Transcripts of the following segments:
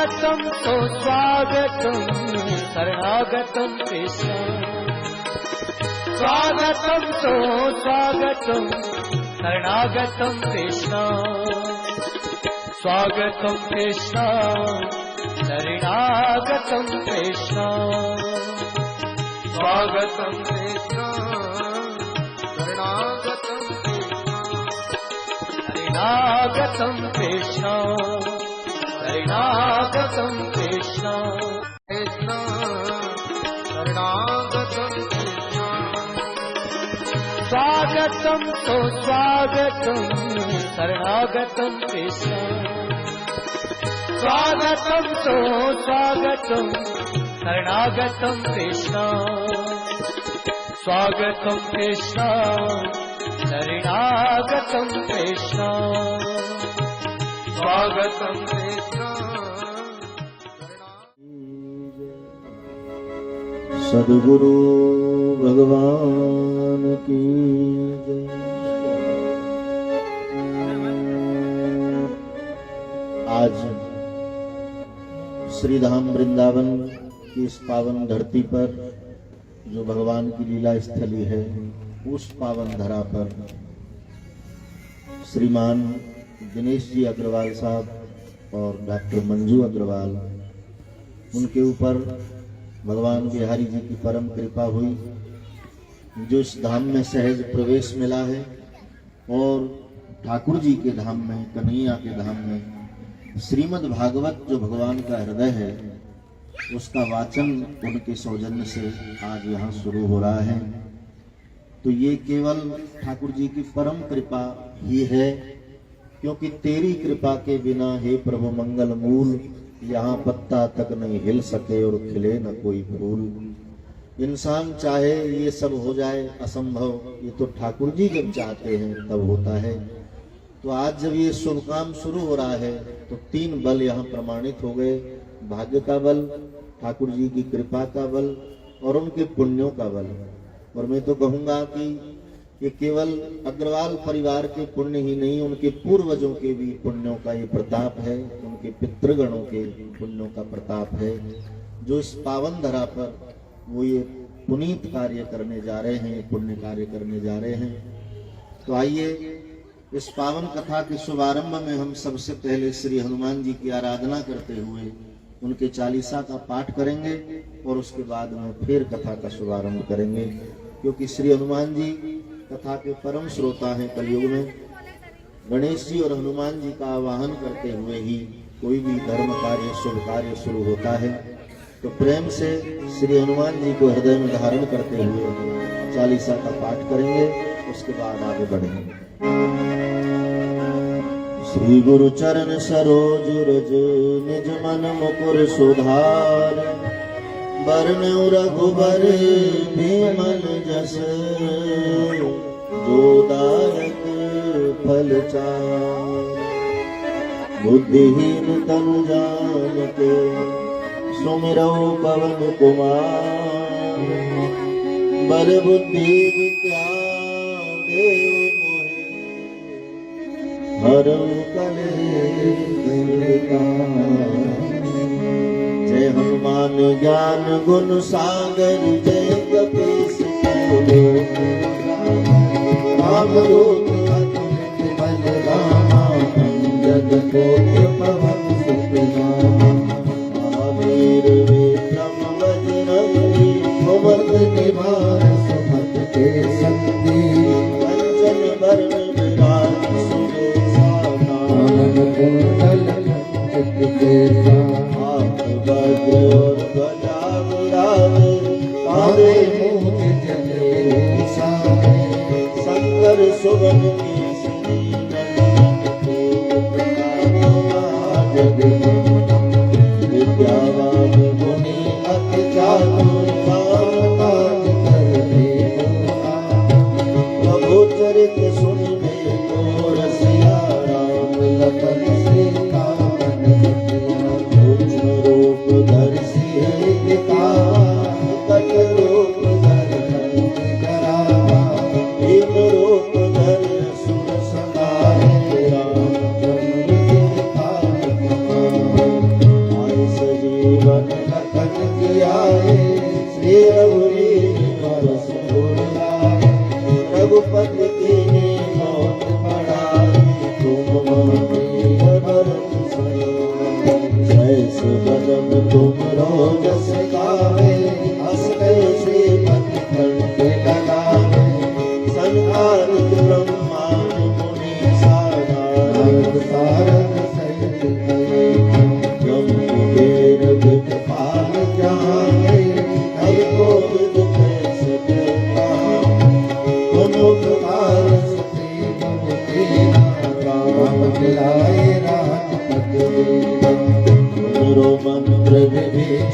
स्वागतं सुस्वागतं शरणागतं कृष्ण स्वागतं सुस्वागतं शरणागतं कृष्ण स्वागतं कृष्ण शरणागतं कृष्ण स्वागतं कृष्ण शरणागतं शरणागतं कृष्ण शरणागतं कृष्ण कृष्ण शरणागतं कृष्ण स्वागतं सुस्वागतं शरणागतं कृष्ण स्वागतं सुस्वागतं शरणागतं कृष्ण स्वागतं कृष्ण शरणागतं कृष्ण स्वागतं कृष्ण। सद्गुरु भगवान की जय। आज श्री धाम वृंदावन की इस पावन धरती पर जो भगवान की लीला स्थली है, उस पावन धरा पर श्रीमान दिनेश जी अग्रवाल साहब और डॉक्टर मंजू अग्रवाल, उनके ऊपर भगवान बिहारी जी की परम कृपा हुई, जो इस धाम में सहज प्रवेश मिला है और ठाकुर जी के धाम में, कन्हैया के धाम में श्रीमद् भागवत जो भगवान का हृदय है, उसका वाचन उनके सौजन्य से आज यहाँ शुरू हो रहा है। तो ये केवल ठाकुर जी की परम कृपा ही है, क्योंकि तेरी कृपा के बिना हे प्रभु मंगल मूल, यहाँ पत्ता तक नहीं हिल सके और खिले न कोई फूल। इंसान चाहे ये सब हो जाए असंभव, ये तो ठाकुर जी जब चाहते हैं तब होता है। तो आज जब ये शुभ काम शुरू हो रहा है तो 3 बल यहाँ प्रमाणित हो गए, भाग्य का बल, ठाकुर जी की कृपा का बल और उनके पुण्यों का बल। और मैं तो कहूँगा कि ये केवल अग्रवाल परिवार के पुण्य ही नहीं, उनके पूर्वजों के भी पुण्यों का ये प्रताप है, उनके पितृगणों के पुण्यों का प्रताप है, जो इस पावन धरा पर वो ये पुनीत कार्य करने जा रहे हैं, पुण्य कार्य करने जा रहे हैं। तो आइए इस पावन कथा के शुभारंभ में हम सबसे पहले श्री हनुमान जी की आराधना करते हुए उनके चालीसा का पाठ करेंगे और उसके बाद में फिर कथा का शुभारंभ करेंगे, क्योंकि श्री हनुमान जी कथा के परम श्रोता हैं। कलयुग में गणेश जी और हनुमान जी का आवाहन करते हुए ही कोई भी धर्म कार्य, शुभ कार्य शुरू होता है। तो प्रेम से श्री हनुमान जी को हृदय में धारण करते हुए चालीसा का पाठ करेंगे, उसके बाद आगे बढ़ेंगे। श्री गुरु चरण सरोज रज निज मन मुकुर सुधार, बरनउँ रघुबर बिमल जस, जो दायक फल चार। बुद्धिहीन तनु जानिके सुमिरऊ पवन कुमार, बल बुद्धि विद्या देव मोहि, हरऊ कलेश जय हनुमान ज्ञान गुण सागर, जय कपीस रामदूत अतुलित बल रामा, अंजद पुत्र पवन सुत नामा। महावीर विक्रम बजरंगी, सुमत निवार सुमत के संगी, कंचन वरण विराज सुबेसा, कानन कुंडल कुंचित केसा। वज्र और ध्वजा विराजे, कांधे मूंज जनेऊ, शंकर सुवन केसरी विद्यावान गुणी अति चातुर, प्रभु चरित सुनिबे को रसिया, राम लखन सीता सूक्ष्म रूप धरि सिंह कट रूप धरि करावा, भीम रूप धरि असुर संहारे, रामचंद्र जी काज कमाए।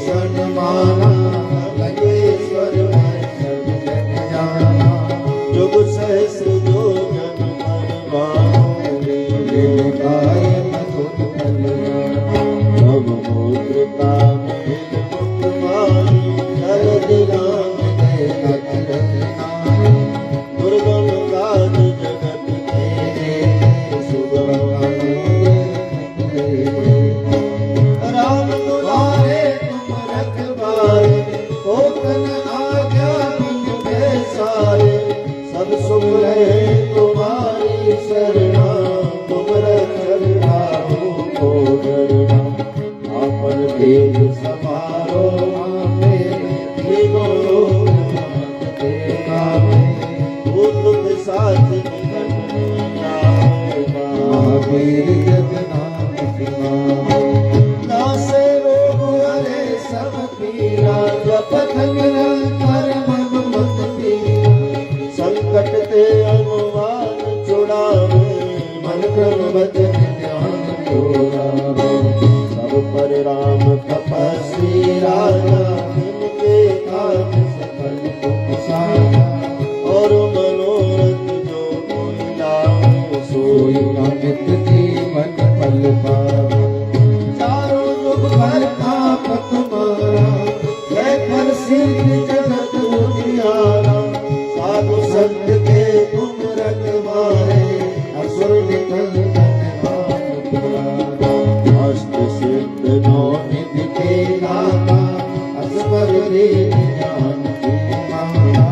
सन्माना लंकेश्वर है सब जग जाना जुग सहस्र जो जन परवानो रे गाय मधुर कल्याण सब मूत्रता मेल मुक्त मारी जल दिलांग दे अखिल दुर्गम काज जगत के सुगम राम दुलारे तुम रखवारे होतन आज्ञा तुम सारे सब सुख रहे तुम्हारी शरणा तुम रखना को डरना आपन देव समारो मेरे गोलो देखा भूत साथ महावीर जगन्नाथ नासे रोग हरे सब पीरा जपत निरंतर मन मत पीरा संकट ते अनुमान छुड़ावे मन क्रम वचन ध्यान जोड़ावे सब पर राम तपस्वी राजा जिनके काम सफल दुख सारा और मनोरथ जो कोई लावे सोई अमित जीवन फल पावे चारों युग भर ताप तुम्हारा जय कर सिद्ध जगत उजियारा साधु संत के तुम रखवारे असुर निकल अष्ट सिद्ध नौ निधि के दाता असवर रे ज्ञान की माला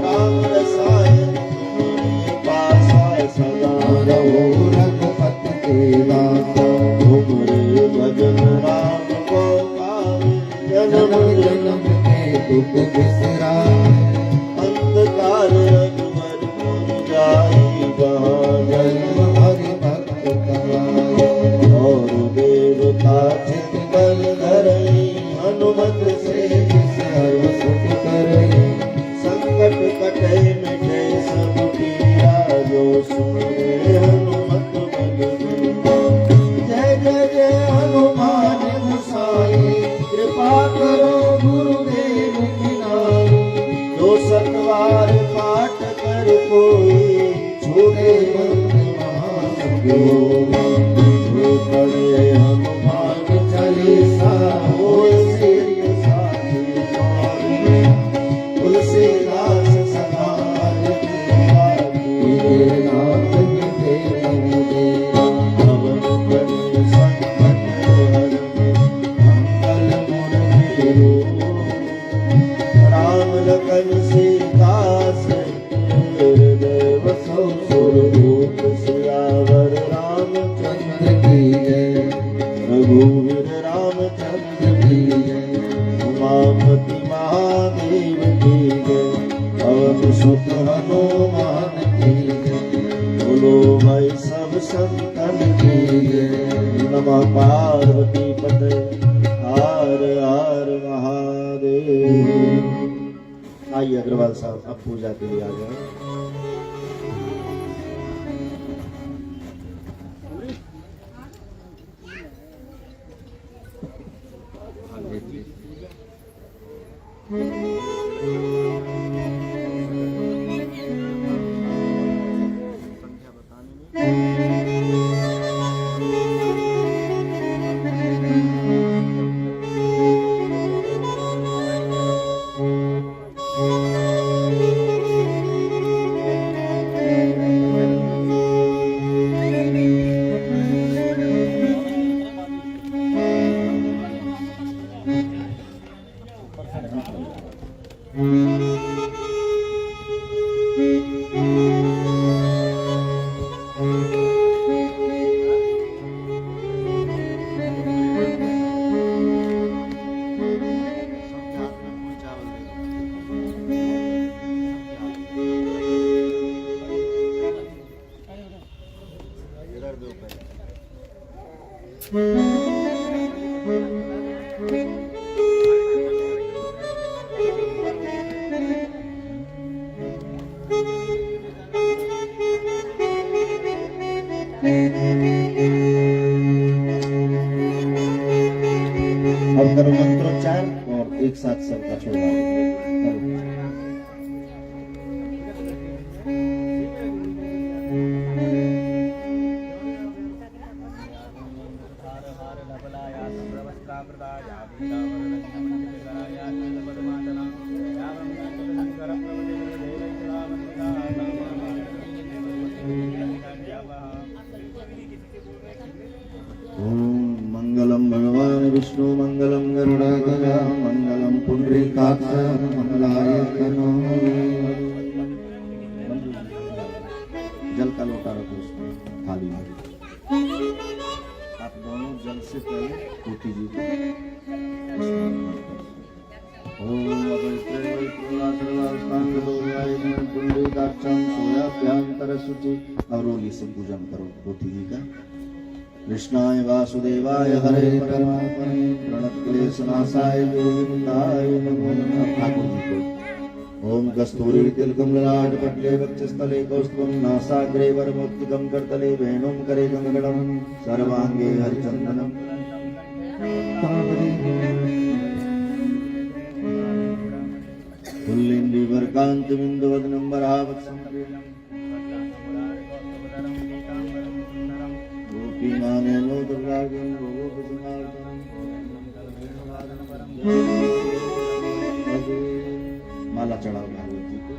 राम रसायन तुम्हारे पासा सदा रहो रघुपति के दाता तुमरे भजन राम को पावे जन्म जन्म के दुख बिसराए अंधकार रघुवर पुर जाई जहाँ जन्म हरि भक्त कहाए और देवता चित बल धरई हनुमत से सर्व सुख करई संकट कटे मिटे सब पीरा जो सुने हनुमत बल जय जय जय हनुमान गोसाई कृपा करो गुरुदेव की नाई जो सतवार पाठ कर कोई छूटे बंद महासुख पढ़े हनुमान चालीसा होए सिर साथी सवारी तुलसीदास सदा तेरे नाथ के तेरा पवन बने संकट हर मंगल मूर्ति राम लखन सीता हृदय बसो सुरभूप सियावर रामचंद्र की जय रघुवीर रामचंद्र की जय उमापति महादेव की जय पवन सुत हनुमान की जय बोलो भाई सब संतन की जय नमः पार्वती पते हर हर महादेव। आइए अग्रवाल साहब अब पूजा के लिए आ जाए। अब करो मंत्रोच्चार। साथ सबका छोड़ा मंगलम भगवान विष्णु मंगलम गरुड़ध्वज मंगलम पुंडरीकाक्ष मंगलाय तनो जल का लोटा रखो उसमें थाली में। आप दोनों जल से पहले कोटि जी को ओम पुंडरीकाक्षम सोयाभ्यांतर शुचि अवरोली से पूजन करो कोटि जी का। कृष्णाय वासुदेवाय हरे परमात्मने प्रणतक्लेशनाशाय गोविंदाय नमो नमः। ठाकुर जी को ओम कस्तूरी तिलकम ललाट पट्ले वक्षस्थले कौस्तुभं नासाग्रे वरमोक्तिकं करतले वेणुं करे गंगणं सर्वांगे हरिचन्दनं पुल्लिङ्गिवर्कान्तबिन्दुवदनं वरावक्षं गोपीनानेनो दुर्गागं माला चढ़ाओ भागवत जी को।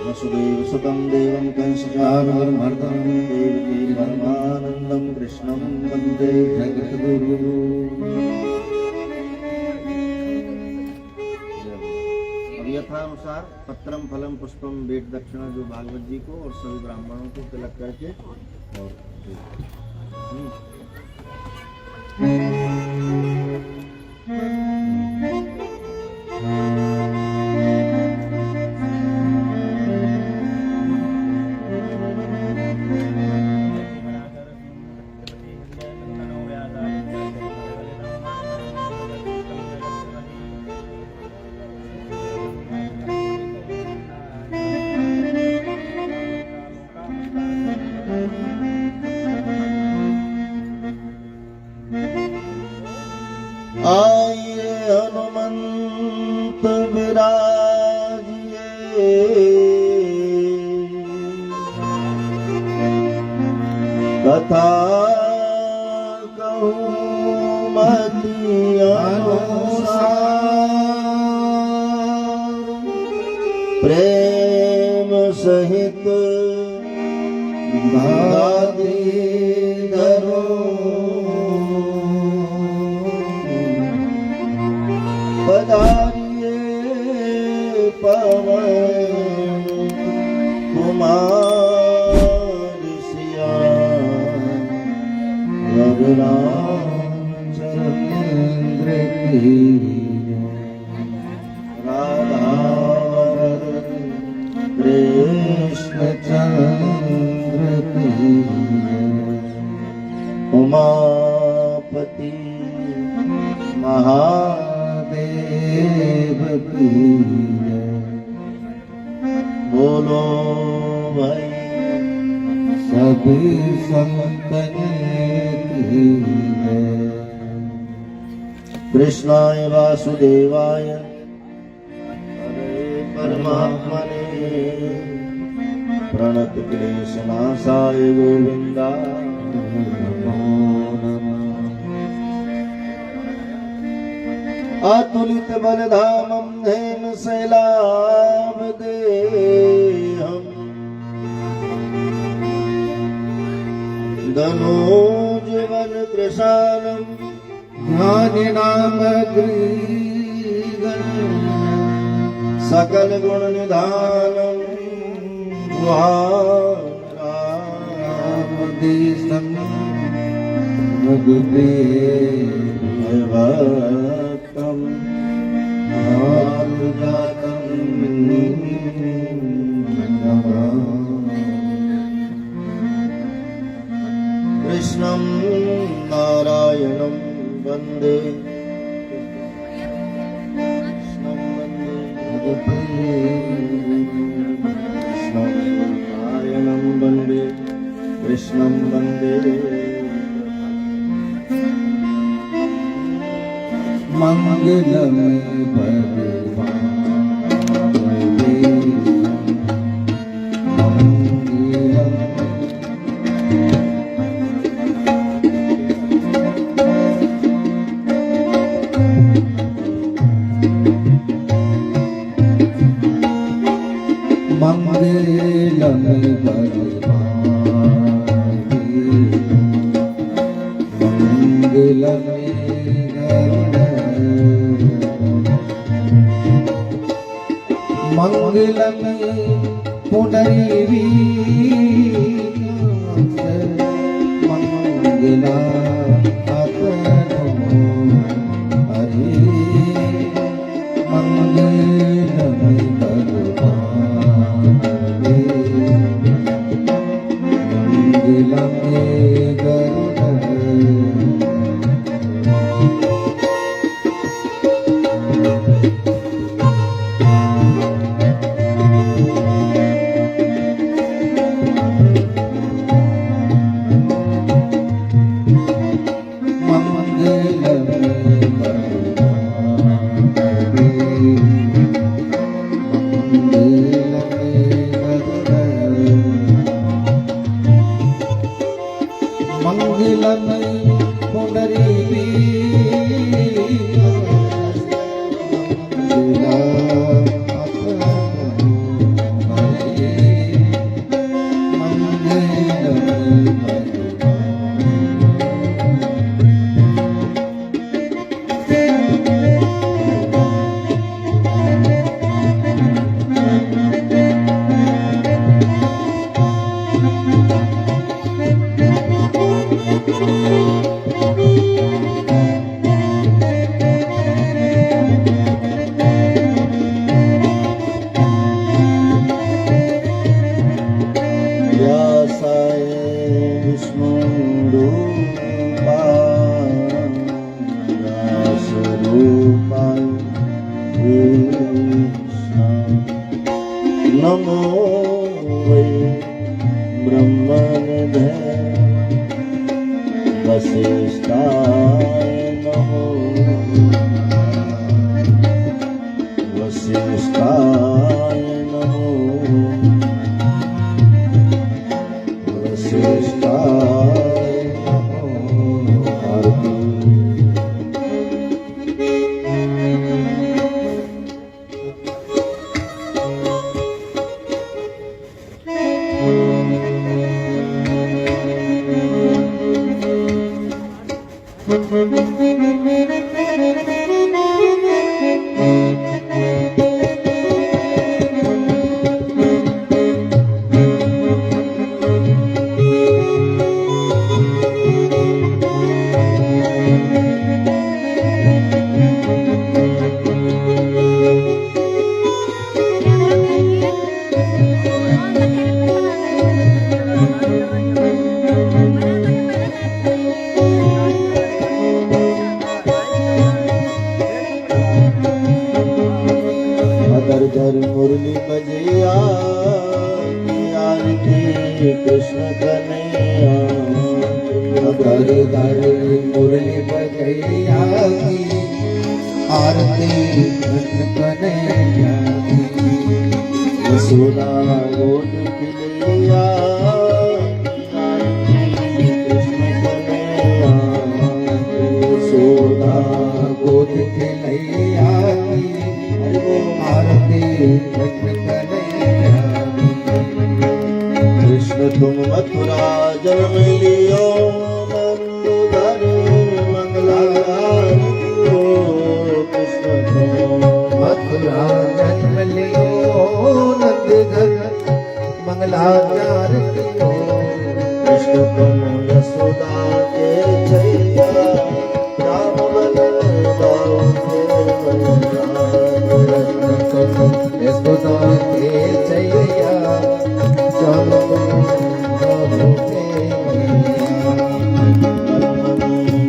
वसुदेव सुतं देवं कंसचानूरमर्दनं देवकी परमानन्दं कृष्णं वन्दे जगद्गुरुं। अब यथानुसार पत्रम फलम पुष्पम भेंट दक्षिणा जो भागवत जी को और सभी ब्राह्मणों को तिलक करके और आइए हनुमंत विराजिए कथा कहूँ मति अनुसार प्रेम सहित गादी धरो पधारिए पवन कुमार सिया रामचंद्र की राधा कृष्ण चंद्र की उमापति महादेव की बोलो भाई सभी संतन की कृष्णाय वासुदेवाय हरे परमात्मने प्रणत क्लेशनाशाय गोविंदाय अतुलित बलधामं हेम शैलावदेहं धनोजवन कृशानं ज्ञानिनामग्रीगं सकल गुण निधानं रामदेशं रघुदेवं कृष्णं नारायणं वन्दे कृष्णं नारायणं वन्दे कृष्णं वन्दे मंगलम भगवान मंगलम मंगलम मंगलम पुनरीवी मंगला हरे मंगलम भगवान मंगलम मंगलम पुनरीवी व्यासाय विष्णुरूपाय व्यासरूपाय कृष्णाय नमो वै ब्रह्मनिधये वसिष्ठाय नमो वसिष्ठाय नमो वसिष्ठाय नमो आरती धर मुरली बजैया आरती कृष्ण कन्हैया धर धर मुरली बजैया आरती कृष्ण कन्हैया यशोदा गोद खिलैया कृष्ण कन्हैया यशोदा गोद खिलैया कृष्ण तुम मथुरा जन्म लियो नंद घर मंगलाकार कृष्ण तुम मथुरा जन्म लियो नंद घर मंगलाकार कृष्ण तुम यशोदा के छैया राम बन गाओ यशोदा के छैया चलो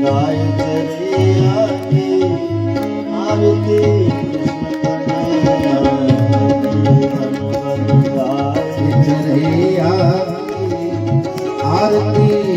गाय चरिया की आरती कृष्ण कन्हैया आरती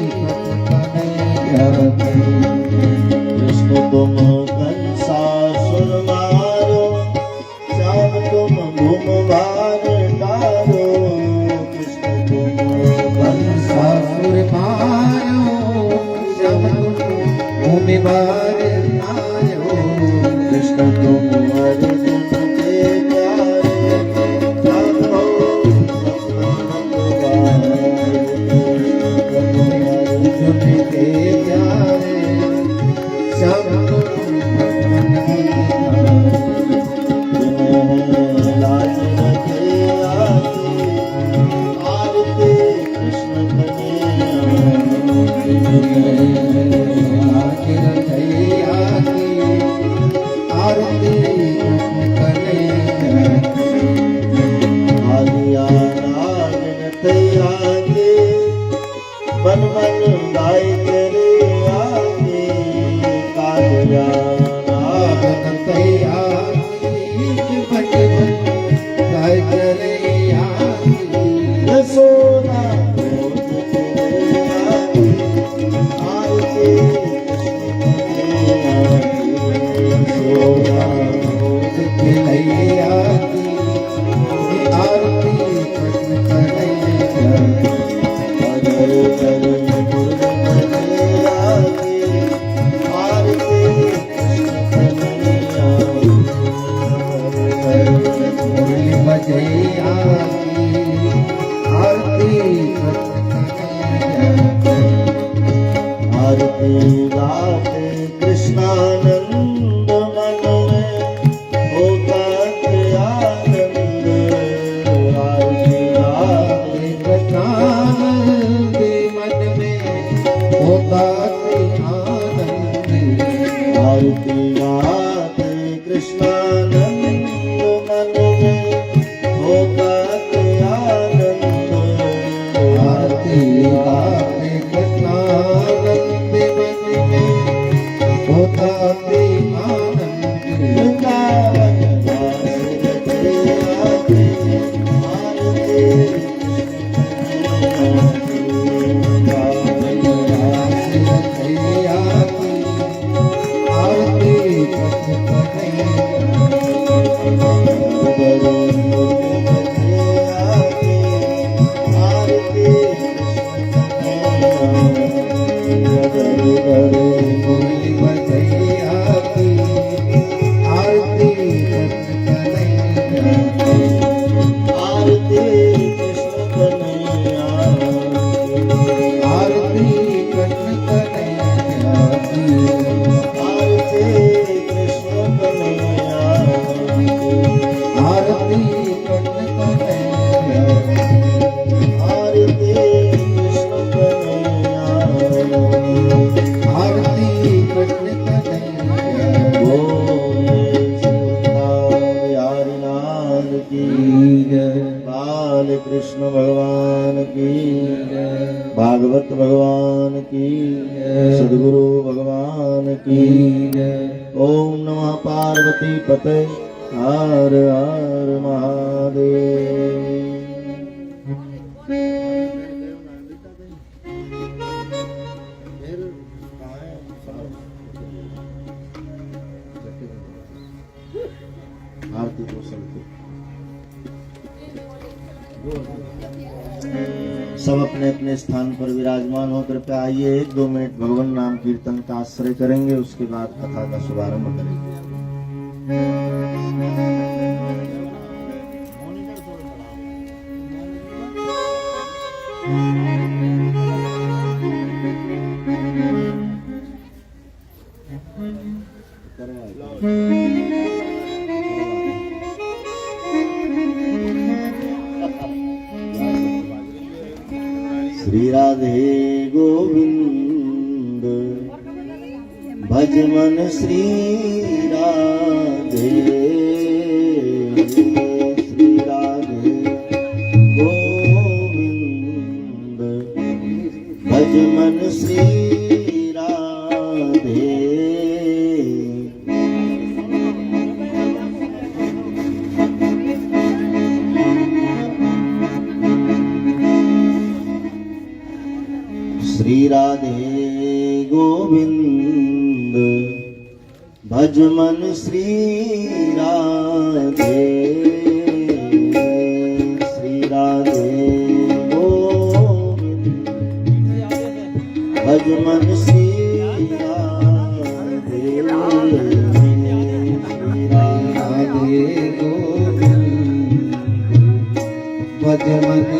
भजैया की आरती आरती गाते कृष्णानंद मन में होता आनंद आरती गाते कृष्णानंद मन में होता आनंद आरती गाते कृष्णानंद मन में होता आनंद आरती गाते कृष्णानंद मन में होता आनंद वृंदावन वास रचैया की आरती वृंदावन वास रचैया की आरती कृष्ण भगवान की भागवत भगवान की सद्गुरु भगवान की ओम नमः पार्वती पते हर हर महादेव। आरती को सब अपने अपने स्थान पर विराजमान हो कृपया आइए 1-2 मिनट भगवान नाम कीर्तन का आश्रय करेंगे, उसके बाद कथा का शुभारंभ करेंगे। श्री राधे गोविंद भज मन श्री राधे श्री राधे गोविंद भज मन श्री राधे श्री राधे गोविंद भज मन श्री राधे श्री राधे गोविंद भज मन श्री राधे श्री राधे गोविंद भज मन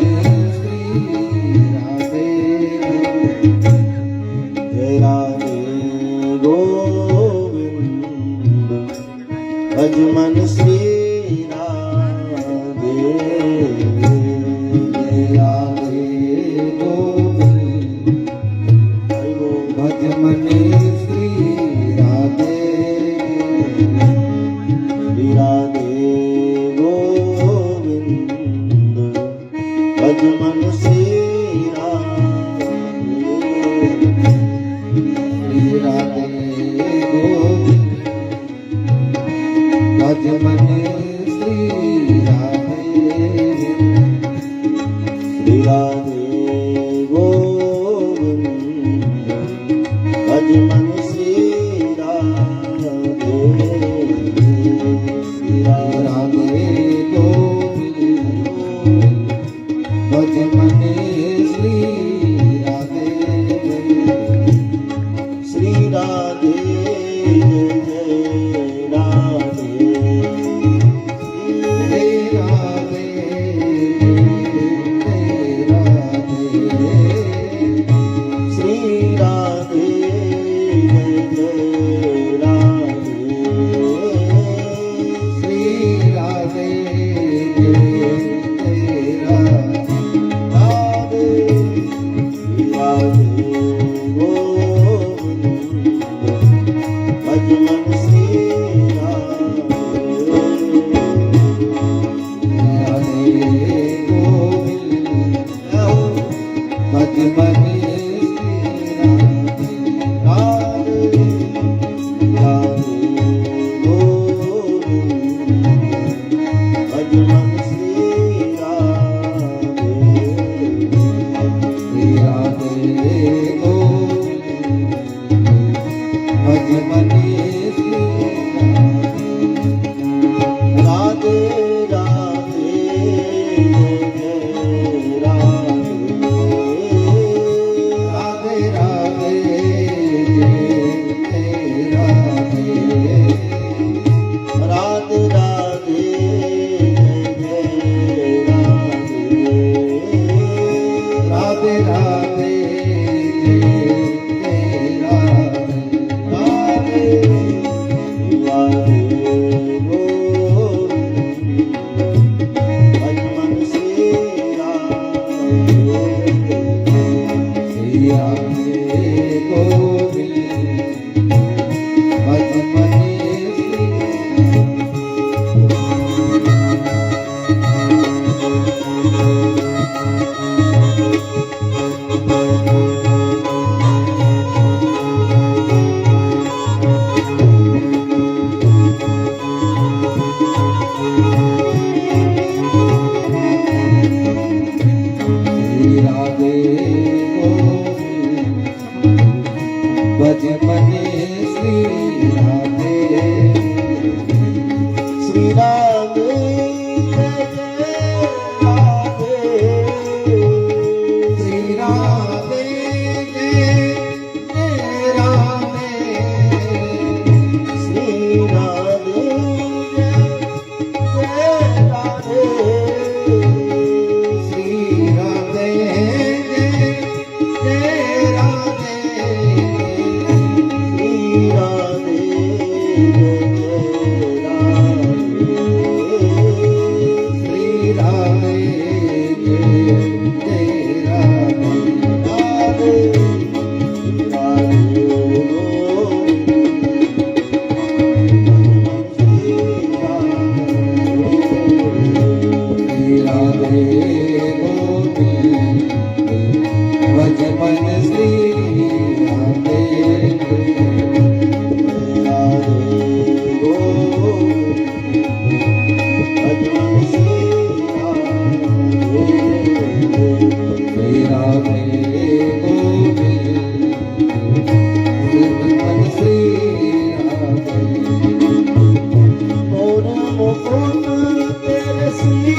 भज मन श्री राधे राधे गोविंद भज मन श्री राधे श्री राधे गोविंद भज मन श्री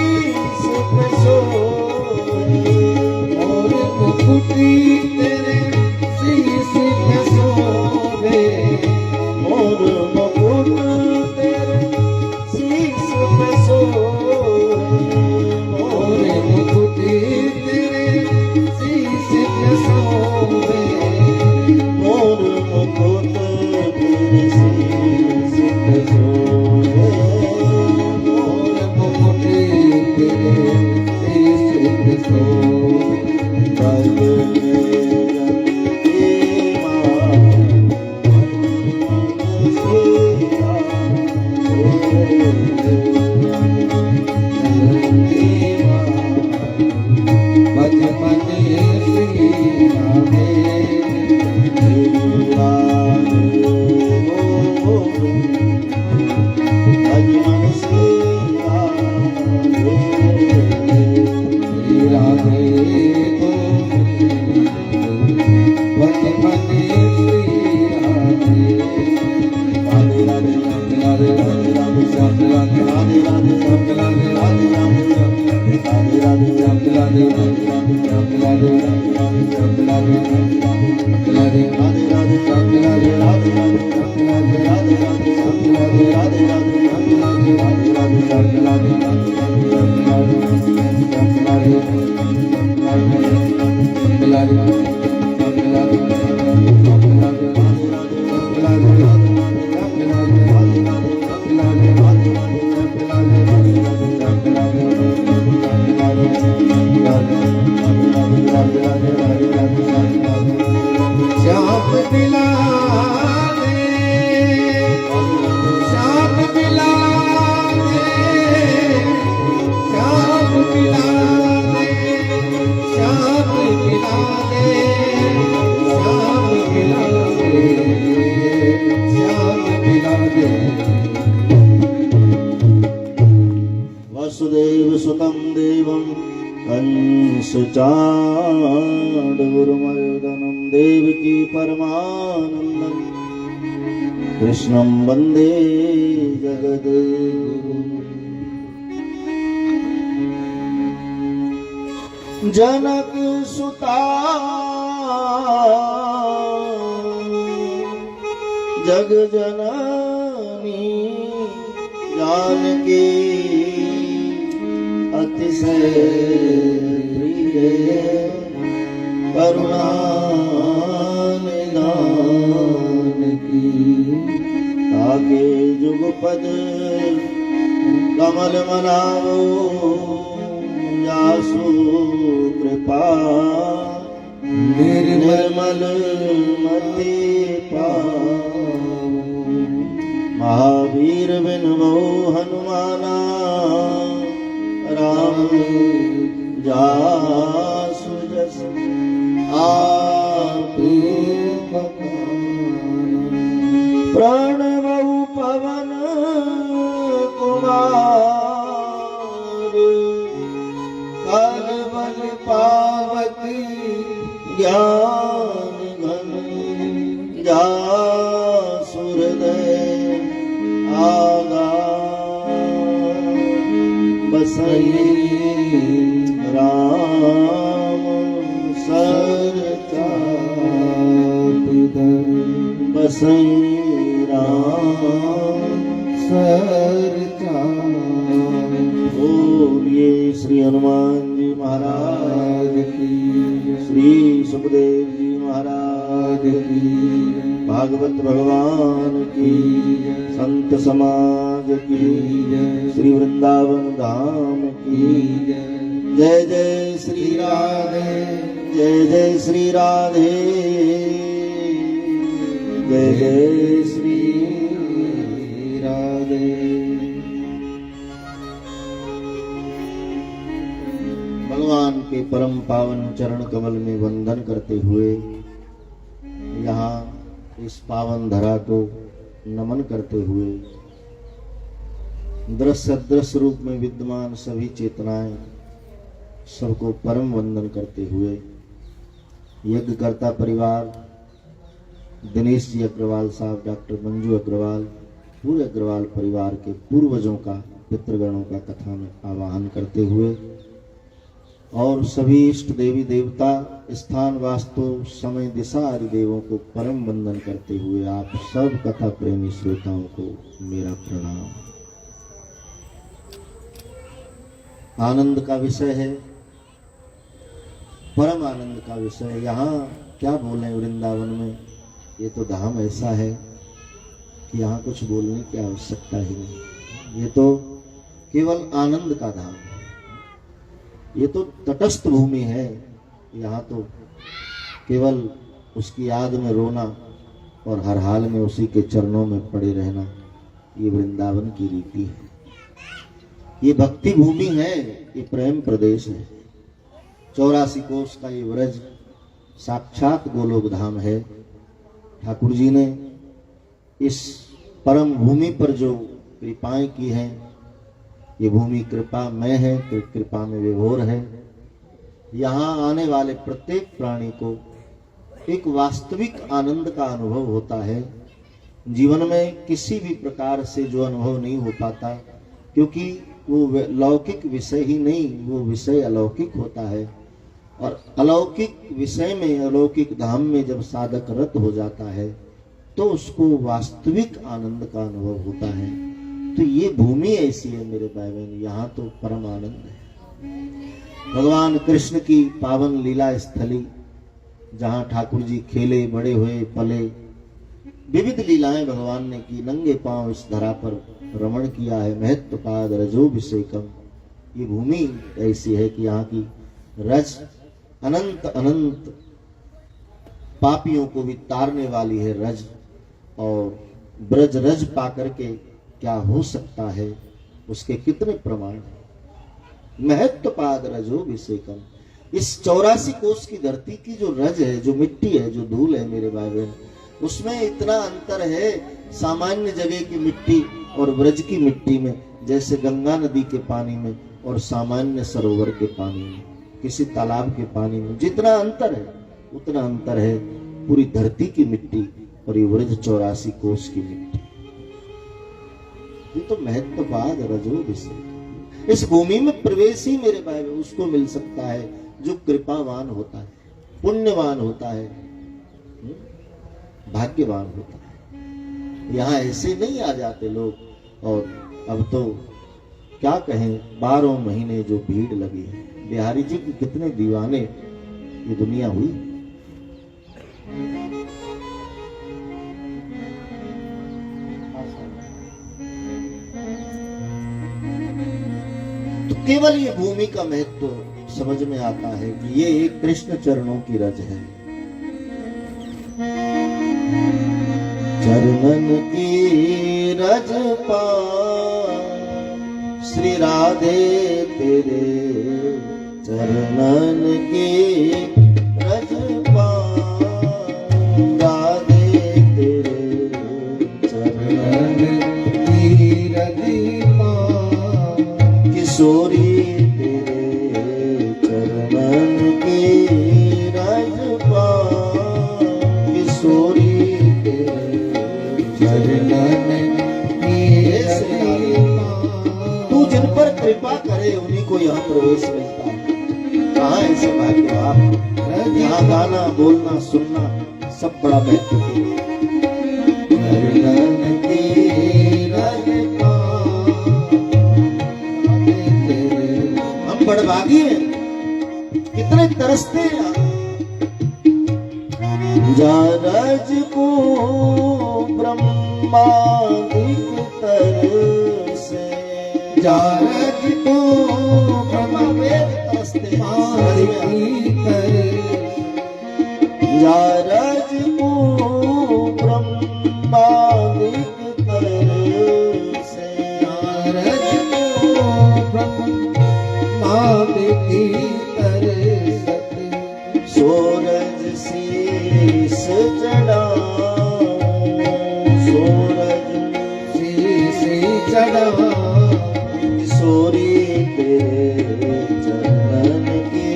शीश पे सोए और मुकुटी तेरे शीश पे सोवे और मुकुट तेरे शीश पे सोए और मुकुटी तेरे शीश पे सोवे और मुकुट तेरे शीश पे सोए और मुकुटी तेरे शीश पे सोवे बचपन श्री राधे श्री राधे बचपन श्री राधे राधे राधे राधे श्याम राधे राधे राधे श्याम राधे राधे राधे राधे राधे श्याम राधे श्याम राधे राधे राधे राधे श्याम राधे राधे राधे राधे राधे श्याम राधे राधे राधे राधे राधे श्याम राधे श्याम पिला दे श्याम पिला दे श्याम पिला दे श्याम पिला दे श्याम पिला दे श्याम पिला दे वसुदेव सुतं देवं कंसचाणूरमर्दनं देवकी परमानन्दं कृष्णं वन्दे जगद्गुरुं जनक सुता जग जननी जानकी अतिशय प्रिय करुणा निदान की ताके जुगपद कमल मनाओ यासु कृपा निर्मल मति पाओ महावीर बिनवो हनुमाना राम जासु जस आप प्रणवऊ पवन कुमार काल बल पावती ज्ञान घन जासु हृदय आगा बसई राम सरचाप बसई राम सरचाप। बोलिए श्री हनुमान जी महाराज की, श्री सुखदेव जी महाराज की, भागवत भगवान की, संत समाज की, श्री वृंदावन धाम की जय जय श्री राधे, जय जय श्री राधे, जय जय श्री राधे। भगवान के परम पावन चरण कमल में वंदन करते हुए यहाँ इस पावन धरा को नमन करते हुए दृश्य दृश्य रूप में विद्यमान सभी चेतनाएं सबको परम वंदन करते हुए यज्ञकर्ता परिवार दिनेश जी अग्रवाल साहब, डॉक्टर मंजू अग्रवाल, पूरे अग्रवाल परिवार के पूर्वजों का पितृगणों का कथा में आवाहन करते हुए और सभी इष्ट देवी देवता, स्थान, वास्तु, समय, दिशा आदि देवों को परम वंदन करते हुए आप सब कथा प्रेमी श्रोताओं को मेरा प्रणाम। आनंद का विषय है, परम आनंद का विषय। यहाँ क्या बोलें, वृंदावन में ये तो धाम ऐसा है कि यहाँ कुछ बोलने की आवश्यकता ही नहीं। ये तो केवल आनंद का धाम है, ये तो तटस्थ भूमि है। यहाँ तो केवल उसकी याद में रोना और हर हाल में उसी के चरणों में पड़े रहना, ये वृंदावन की रीति है। ये भक्ति भूमि है, ये प्रेम प्रदेश है। 84 कोस का ये व्रज साक्षात गोलोक धाम है। ठाकुर जी ने इस परम भूमि पर जो कृपाएं की हैं, ये भूमि कृपा में है, तो कृपा में विभोर है। यहाँ आने वाले प्रत्येक प्राणी को एक वास्तविक आनंद का अनुभव होता है। जीवन में किसी भी प्रकार से जो अनुभव नहीं हो पाता, क्योंकि वो लौकिक विषय ही नहीं, वो विषय अलौकिक होता है। और अलौकिक विषय में, अलौकिक धाम में जब साधक रत हो जाता है तो उसको वास्तविक आनंद का अनुभव होता है। तो ये भूमि ऐसी है मेरे भाई बहन, यहाँ तो परम आनंद है। भगवान कृष्ण की पावन लीला स्थली, जहाँ ठाकुर जी खेले, बड़े हुए, पले, विविध लीलाएं भगवान ने की। नंगे पांव इस धरा पर रमण किया है। महत्व पाद रजोभिषेकम, ये भूमि ऐसी है कि यहाँ की रज अनंत अनंत पापियों को भी तारने वाली है रज। और ब्रज रज पाकर के क्या हो सकता है, उसके कितने प्रमाण हैं। महत्व पाद रजोभिषेकम, इस 84 कोस की धरती की जो रज है, जो मिट्टी है, जो धूल है मेरे भाई बहन, उसमें इतना अंतर है सामान्य जगह की मिट्टी और ब्रज की मिट्टी में, जैसे गंगा नदी के पानी में और सामान्य सरोवर के पानी में, किसी तालाब के पानी में जितना अंतर है, उतना अंतर है पूरी धरती की मिट्टी और ये व्रज 84 कोस की मिट्टी। ये तो महत्ववाद रजोभिषेक। इस भूमि में प्रवेश ही मेरे भाई उसको मिल सकता है जो कृपावान होता है, पुण्यवान होता है, भाग्यवान होता है। यहाँ ऐसे नहीं आ जाते लोग। और अब तो क्या कहें, 12 महीने जो भीड़ लगी है, बिहारी जी की कितने दीवाने ये दुनिया हुई। तो केवल ये भूमि का महत्व समझ में आता है कि ये एक कृष्ण चरणों की रज है। चरणन की रज पा श्री राधे तेरे, चरणन की रज पा राधे तेरे, चरणन की रज पा किशोरी तेरे, चरणन की रज पा किशोरी तेरे, चरणन की रज पा। तू जिन पर कृपा करे उन्हीं को यहाँ प्रवेश मिलता है। कहाँ ऐसे भाग्य आप, यहाँ गाना, बोलना, सुनना सब बड़ा महत्वपूर्ण है। हम बड़भागी हैं, कितने तरसते हैं। जा रज को ब्रह्मादिक तरसे, जा रज को ब्रह्मवेद तरसते जा रज को ब्रह्मादिक तरसे, जा रज को ब्रह्मादिक तरसत, सूरज शीस चढ़ा, सूरज शीस चढ़ा किशोरी तेरे, चरणन की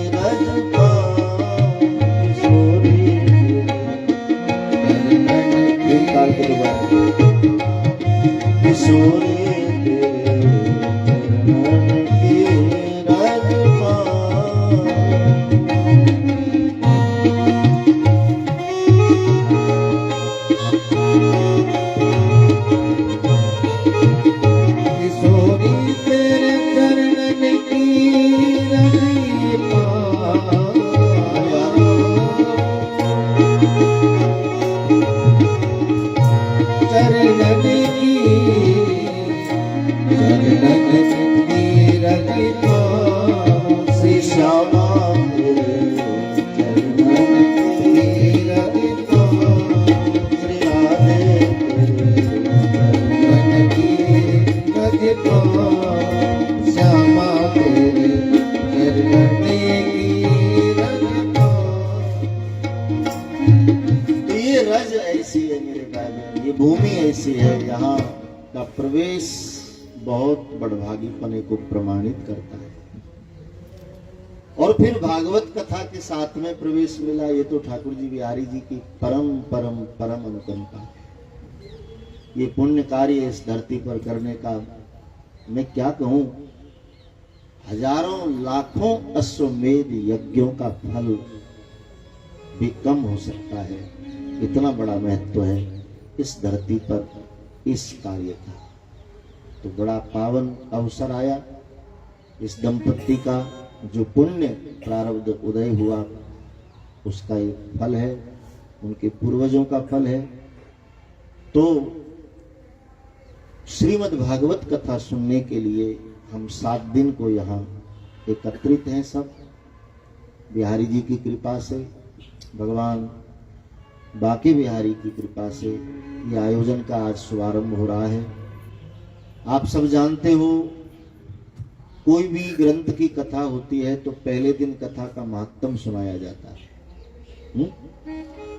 रज पा किशोरी तेरे, किशोरी तेरे, रखो श्री श्यामा तेरे चरणन की रखो श्री राधे तेरे चरणन की रखो श्यामा तेरे चरणन की रखो। तो ये रज ऐसी है मेरे भाई, ये भूमि ऐसी है, यहाँ का प्रवेश बहुत बड़भागीपने को प्रमाणित करता है। और फिर भागवत कथा के साथ में प्रवेश मिला, ये तो ठाकुर जी बिहारी जी की परम परम परम अनुकंपा है। ये पुण्य कार्य इस धरती पर करने का मैं क्या कहूं, हजारों लाखों अश्वमेध यज्ञों का फल भी कम हो सकता है, इतना बड़ा महत्व है इस धरती पर इस कार्य का। तो बड़ा पावन अवसर आया, इस दंपत्ति का जो पुण्य प्रारब्ध उदय हुआ उसका ये फल है, उनके पूर्वजों का फल है। तो श्रीमद् भागवत कथा सुनने के लिए हम 7 दिन को यहाँ एकत्रित हैं सब, बिहारी जी की कृपा से, भगवान बाकी बिहारी की कृपा से ये आयोजन का आज शुभारंभ हो रहा है। आप सब जानते हो, कोई भी ग्रंथ की कथा होती है तो पहले दिन कथा का महात्म सुनाया जाता है।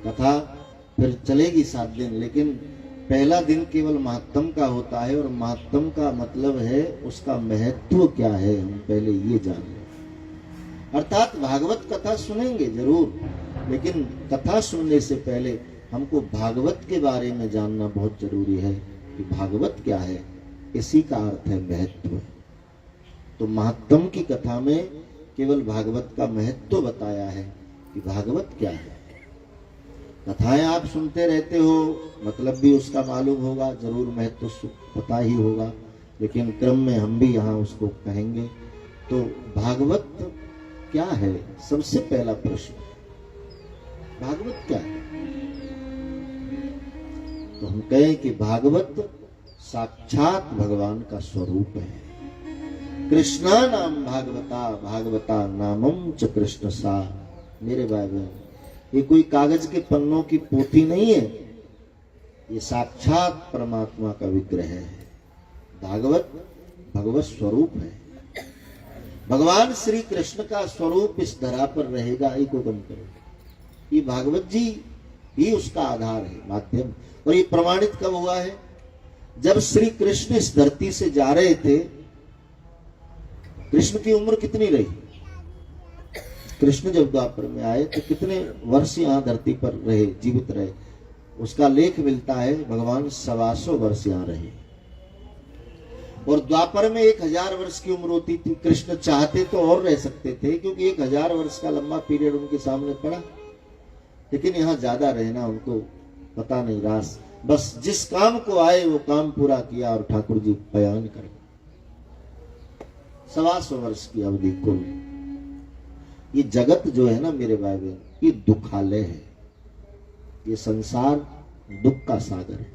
कथा फिर चलेगी 7 दिन, लेकिन पहला दिन केवल महात्म का होता है, और महात्म का मतलब है उसका महत्व क्या है, हम पहले ये जान लें। अर्थात भागवत कथा सुनेंगे जरूर, लेकिन कथा सुनने से पहले हमको भागवत के बारे में जानना बहुत जरूरी है कि भागवत क्या है, इसी का अर्थ है महत्व। तो महात्म की कथा में केवल भागवत का महत्व बताया है कि भागवत क्या है। कथाएं आप सुनते रहते हो, मतलब भी उसका मालूम होगा, जरूर महत्व पता ही होगा, लेकिन क्रम में हम भी यहाँ उसको कहेंगे। तो भागवत क्या है, सबसे पहला प्रश्न, भागवत क्या है? तो हम कहें कि भागवत साक्षात भगवान का स्वरूप है। कृष्णा नाम भागवता, भागवता नामम च कृष्ण सा। मेरे भाई बहन, ये कोई कागज के पन्नों की पोथी नहीं है, ये साक्षात परमात्मा का विग्रह है। भागवत भगवत स्वरूप है। भगवान श्री कृष्ण का स्वरूप इस धरा पर रहेगा, एक गम करो। ये भागवत जी ही उसका आधार है, माध्यम। और ये प्रमाणित कब हुआ है? जब श्री कृष्ण इस धरती से जा रहे थे, कृष्ण की उम्र कितनी रही? कृष्ण जब द्वापर में आए तो कितने वर्ष यहाँ धरती पर रहे, जीवित रहे? उसका लेख मिलता है, भगवान 125 वर्ष यहाँ रहे। और द्वापर में 1000 वर्ष की उम्र होती थी। कृष्ण चाहते तो और रह सकते थे, क्योंकि 1000 वर्ष का लंबा पीरियड उनके सामने पड़ा, लेकिन यहाँ ज्यादा रहना उनको पता नहीं रास। बस जिस काम को आए वो काम पूरा किया और ठाकुर जी बयान कर। 125 वर्ष की अवधि कुल। ये जगत जो है ना मेरे भाई बहन, ये दुखालय है। ये संसार दुख का सागर है।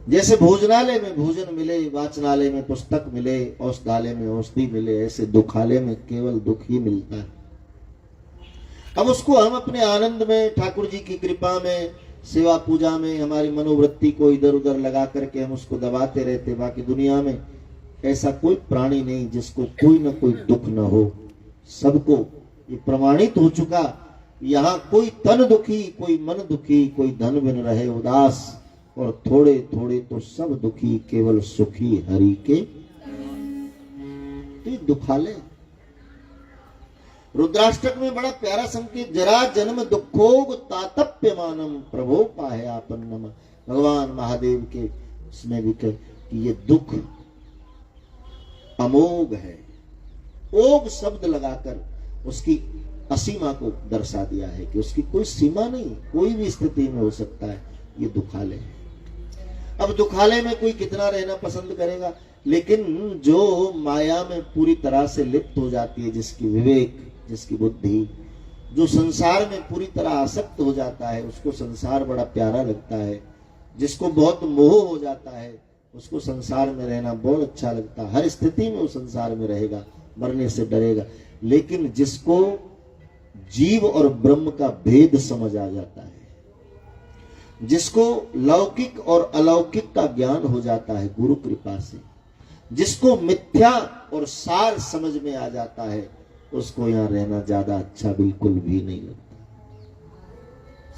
जैसे भोजनालय में भोजन मिले, वाचनालय में पुस्तक मिले, औषधालय में औषधि मिले, ऐसे दुखालय में केवल दुख ही मिलता है। अब उसको हम अपने आनंद में, ठाकुर जी की कृपा में, सेवा पूजा में हमारी मनोवृत्ति को इधर उधर लगा करके हम उसको दबाते रहते। बाकी दुनिया में ऐसा कोई प्राणी नहीं जिसको कोई ना कोई दुख न हो। सबको ये प्रमाणित हो चुका, यहाँ कोई तन दुखी, कोई मन दुखी, कोई धन बिन रहे उदास, और थोड़े थोड़े तो सब दुखी, केवल सुखी हरि के। तो ये दुखालय। रुद्राष्टक में बड़ा प्यारा संकेत, जरा जन्म दुखोग तातप्यमानम प्रभो पाहे आपन्नम। भगवान महादेव के इसमें भी कह कि ये दुख अमोघ है। ओग शब्द लगाकर उसकी असीमा को दर्शा दिया है कि उसकी कोई सीमा नहीं, कोई भी स्थिति में हो सकता है। ये दुखालय है। अब दुखालय में कोई कितना रहना पसंद करेगा, लेकिन जो माया में पूरी तरह से लिप्त हो जाती है, जिसकी विवेक, जिसकी बुद्धि, जो संसार में पूरी तरह आसक्त हो जाता है, उसको संसार बड़ा प्यारा लगता है। जिसको बहुत मोह हो जाता है, उसको संसार में रहना बहुत अच्छा लगता है, हर स्थिति में वो संसार में रहेगा, मरने से डरेगा। लेकिन जिसको जीव और ब्रह्म का भेद समझ आ जाता है, जिसको लौकिक और अलौकिक का ज्ञान हो जाता है गुरु कृपा से, जिसको मिथ्या और सार समझ में आ जाता है, उसको यहां रहना ज्यादा अच्छा बिल्कुल भी नहीं लगता।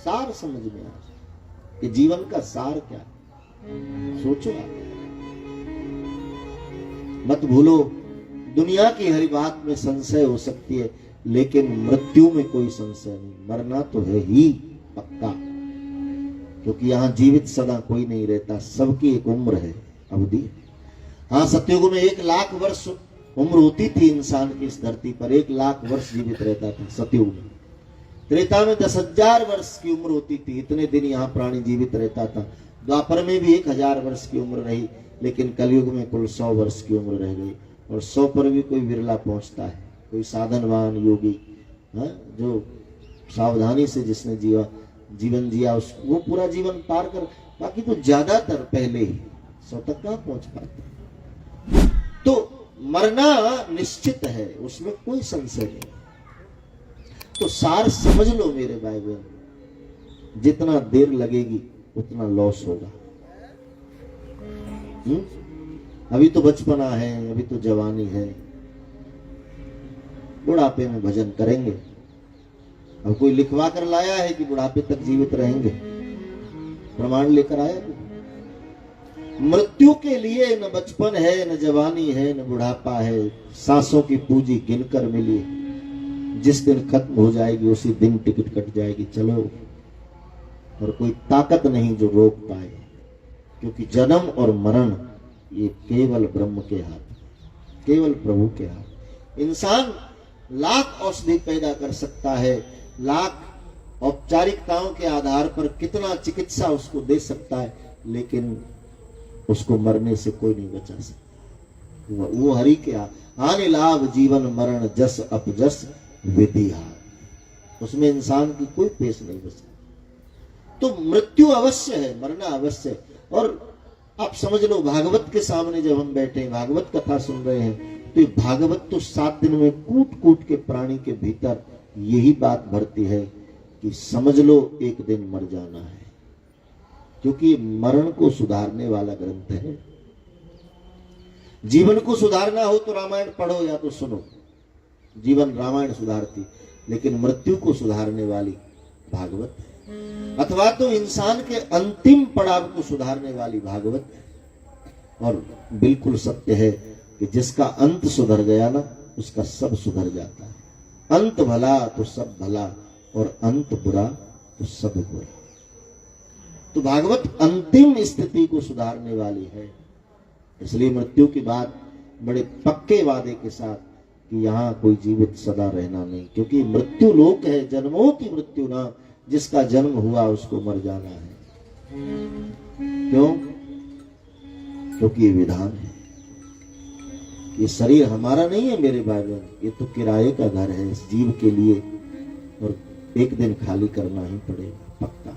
सार समझ में आ जाए कि जीवन का सार क्या है, सोचो आप, मत भूलो दुनिया की हर बात में संशय हो सकती है, लेकिन मृत्यु में कोई संशय नहीं। मरना तो है ही पक्का, क्योंकि यहां जीवित सदा कोई नहीं रहता, सबकी एक उम्र है, अवधि। हाँ, सतयुग में 1,00,000 वर्ष उम्र होती थी इंसान की इस धरती पर, 1,00,000 वर्ष जीवित रहता था सतयुग में। त्रेता में 10,000 वर्ष की उम्र होती थी, इतने दिन यहाँ प्राणी जीवित रहता था। द्वापर में भी 1,000 वर्ष की उम्र रही, लेकिन कलयुग में कुल 100 वर्ष की उम्र रह गई, और 100 पर भी कोई विरला पहुंचता है। कोई साधनवान योगी, जो सावधानी से जिसने जीवन जिया, वो पूरा जीवन पार कर, बाकी तो ज्यादातर पहले ही 100 तक कहां पहुंच पाते। तो मरना निश्चित है, उसमें कोई संशय नहीं। तो सार समझ लो मेरे भाई बहन, जितना देर लगेगी उतना लॉस होगा। अभी तो बचपना है, अभी तो जवानी है, बुढ़ापे में भजन करेंगे। अब कोई लिखवा कर लाया है कि बुढ़ापे तक जीवित रहेंगे, प्रमाण लेकर आया कोई? मृत्यु के लिए न बचपन है, न जवानी है, न बुढ़ापा है। सांसों की पूंजी गिनकर मिली, जिस दिन खत्म हो जाएगी उसी दिन टिकट कट जाएगी, चलो। और कोई ताकत नहीं जो रोक पाए, क्योंकि जन्म और मरण ये केवल ब्रह्म के हाथ, केवल प्रभु के हाथ। इंसान लाख औषधि पैदा कर सकता है, लाख औपचारिकताओं के आधार पर कितना चिकित्सा उसको दे सकता है, लेकिन उसको मरने से कोई नहीं बचा सकता। वो हरि के हानि लाभ जीवन मरण जस अपजस विधि हार, उसमें इंसान की कोई पेश नहीं बचा। तो मृत्यु अवश्य है, मरना अवश्य है। और आप समझ लो, भागवत के सामने जब हम बैठे हैं, भागवत कथा सुन रहे हैं, तो भागवत तो 7 दिन में कूट कूट के प्राणी के भीतर यही बात भरती है कि समझ लो एक दिन मर जाना है, क्योंकि मरण को सुधारने वाला ग्रंथ है। जीवन को सुधारना हो तो रामायण पढ़ो या तो सुनो, जीवन रामायण सुधारती, लेकिन मृत्यु को सुधारने वाली भागवत है। अथवा तो इंसान के अंतिम पड़ाव को सुधारने वाली भागवत है। और बिल्कुल सत्य है कि जिसका अंत सुधर गया ना, उसका सब सुधर जाता है। अंत भला तो सब भला, और अंत बुरा तो सब बुरा। तो भागवत अंतिम स्थिति को सुधारने वाली है। इसलिए मृत्यु की बात बड़े पक्के वादे के साथ कि यहां कोई जीवित सदा रहना नहीं, क्योंकि मृत्यु लोक है, जन्मों की मृत्यु ना, जिसका जन्म हुआ उसको मर जाना है। क्यों? क्योंकि ये विधान है। ये शरीर हमारा नहीं है मेरे भाई बहन, ये तो किराए का घर है इस जीव के लिए, और एक दिन खाली करना ही पड़ेगा पक्का।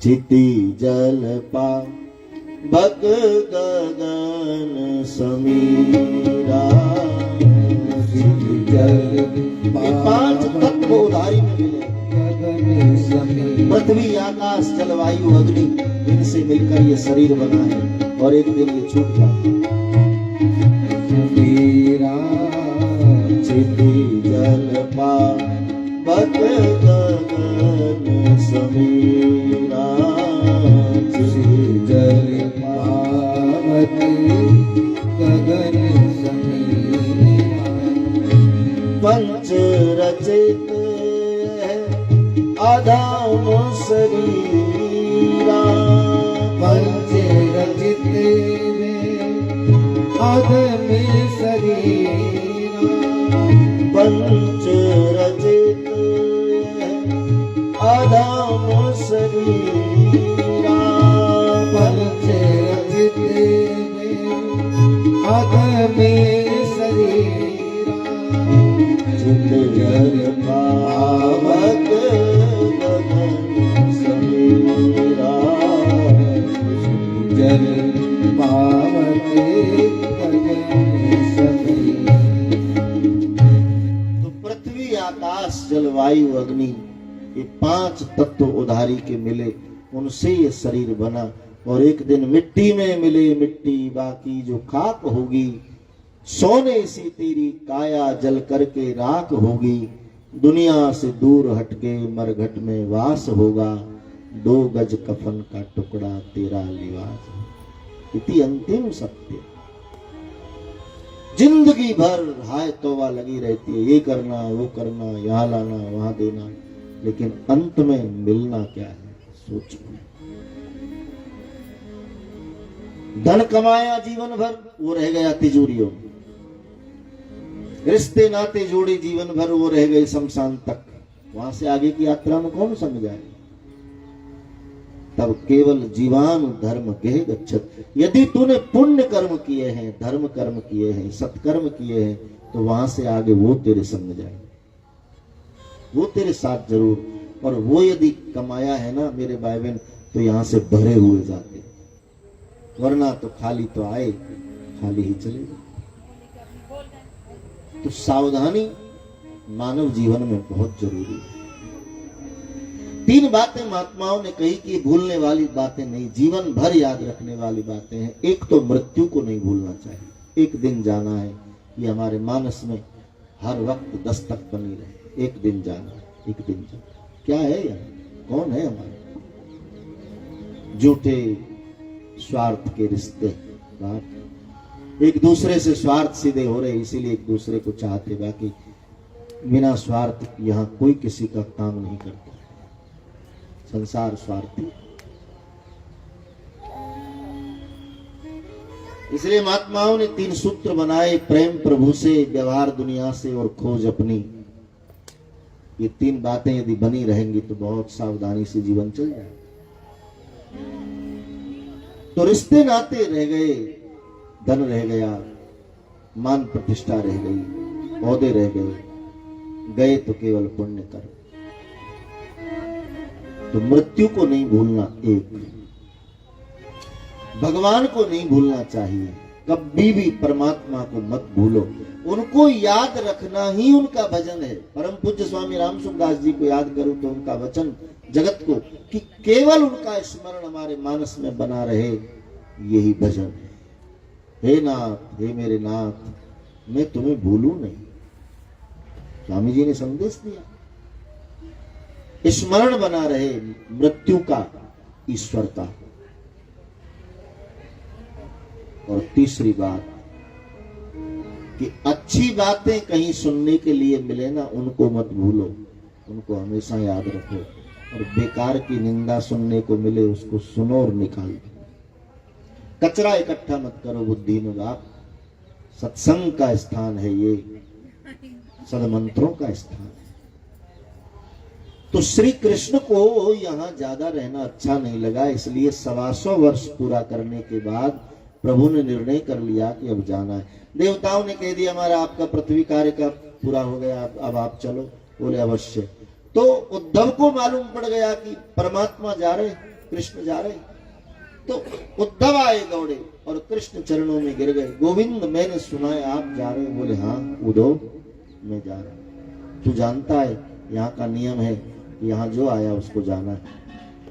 चिति जल पा बग गगन समीरा, ये 5 तत्व उधारी में मिले, पृथ्वी आकाश जलवायु अग्नि, इनसे मिलकर ये शरीर बना है, और एक दिन ये छूट जाता। चिति जल पा बग गगन समीरा, जल पावत गगन समीरा, पंच रचित आधाम शरीरा, पंच रचित आधम शरीरा, पंच रचित आधाम शरीरा, पंच रचित आधम शरीरा, चित जल पावक जल पावत वायु अग्नि, ये 5 तत्व उधारी के मिले, उनसे ये शरीर बना। और एक दिन मिट्टी में मिले मिट्टी, बाकी जो खाक होगी। सोने सी तेरी काया जल करके राख होगी। दुनिया से दूर हटके मरघट में वास होगा। 2 गज कफन का टुकड़ा तेरा लिबास। इति अंतिम सत्य। जिंदगी भर हाय तौबा लगी रहती है, ये करना वो करना, यहाँ लाना वहां देना, लेकिन अंत में मिलना क्या है सोचो। धन कमाया जीवन भर, वो रह गया तिजोरियों में। रिश्ते नाते जोड़े जीवन भर, वो रह गए शमशान तक। वहां से आगे की यात्रा में कौन संग जाए। तब केवल जीवान धर्म गेह गच्छत। यदि तूने पुण्य कर्म किए हैं, धर्म कर्म किए हैं, सत्कर्म किए हैं, तो वहां से आगे वो तेरे संग जाए, वो तेरे साथ जरूर। और वो यदि कमाया है ना मेरे भाई बहन, तो यहां से भरे हुए जाते, वरना तो खाली तो आए, खाली ही चले गए। तो सावधानी मानव जीवन में बहुत जरूरी है। 3 बातें महात्माओं ने कही कि भूलने वाली बातें नहीं, जीवन भर याद रखने वाली बातें हैं। एक तो मृत्यु को नहीं भूलना चाहिए। एक दिन जाना है, ये हमारे मानस में हर वक्त दस्तक बनी रहे। एक दिन जाना, एक दिन जाना। क्या है यार, कौन है हमारे? झूठे स्वार्थ के रिश्ते, एक दूसरे से स्वार्थ सीधे हो रहे, इसीलिए एक दूसरे को चाहते। बाकी बिना स्वार्थ यहां कोई किसी का काम नहीं करता। संसार स्वार्थी। इसलिए महात्माओं ने 3 सूत्र बनाए, प्रेम प्रभु से, व्यवहार दुनिया से और खोज अपनी। ये 3 बातें यदि बनी रहेंगी तो बहुत सावधानी से जीवन चल जाए। तो रिश्ते नाते रह गए, धन रह गया, मान प्रतिष्ठा रह गई, पौधे रह गए तो केवल पुण्य कर। तो मृत्यु को नहीं भूलना, एक भगवान को नहीं भूलना चाहिए। कभी भी परमात्मा को मत भूलो, उनको याद रखना ही उनका भजन है। परम पूज्य स्वामी रामसुखदास जी को याद करूं तो उनका वचन जगत को कि केवल उनका स्मरण हमारे मानस में बना रहे, यही भजन है। हे नाथ, हे मेरे नाथ, मैं तुम्हें भूलूं नहीं। स्वामी जी ने संदेश दिया, स्मरण बना रहे मृत्यु का, ईश्वर का। और तीसरी बात कि अच्छी बातें कहीं सुनने के लिए मिले ना, उनको मत भूलो, उनको हमेशा याद रखो। और बेकार की निंदा सुनने को मिले, उसको सुनो और निकाल दो। कचरा इकट्ठा मत करो बुद्धि में बाप। सत्संग का स्थान है ये, सदमंत्रों का स्थान है। तो श्री कृष्ण को यहां ज्यादा रहना अच्छा नहीं लगा, इसलिए 125 वर्ष पूरा करने के बाद प्रभु ने निर्णय कर लिया कि अब जाना है। देवताओं ने कह दिया हमारा आपका पृथ्वी कार्य का पूरा हो गया, अब आप चलो। बोले अवश्य। तो उद्धव को मालूम पड़ गया कि परमात्मा जा रहे, कृष्ण जा रहे। तो उद्धव आए दौड़े और कृष्ण चरणों में गिर गए। गोविंद, मैंने सुना है आप जा रहे। बोले हाँ उद्धव, मैं जा रहा हूं। तू जानता है यहाँ का नियम है, यहाँ जो आया उसको जाना है।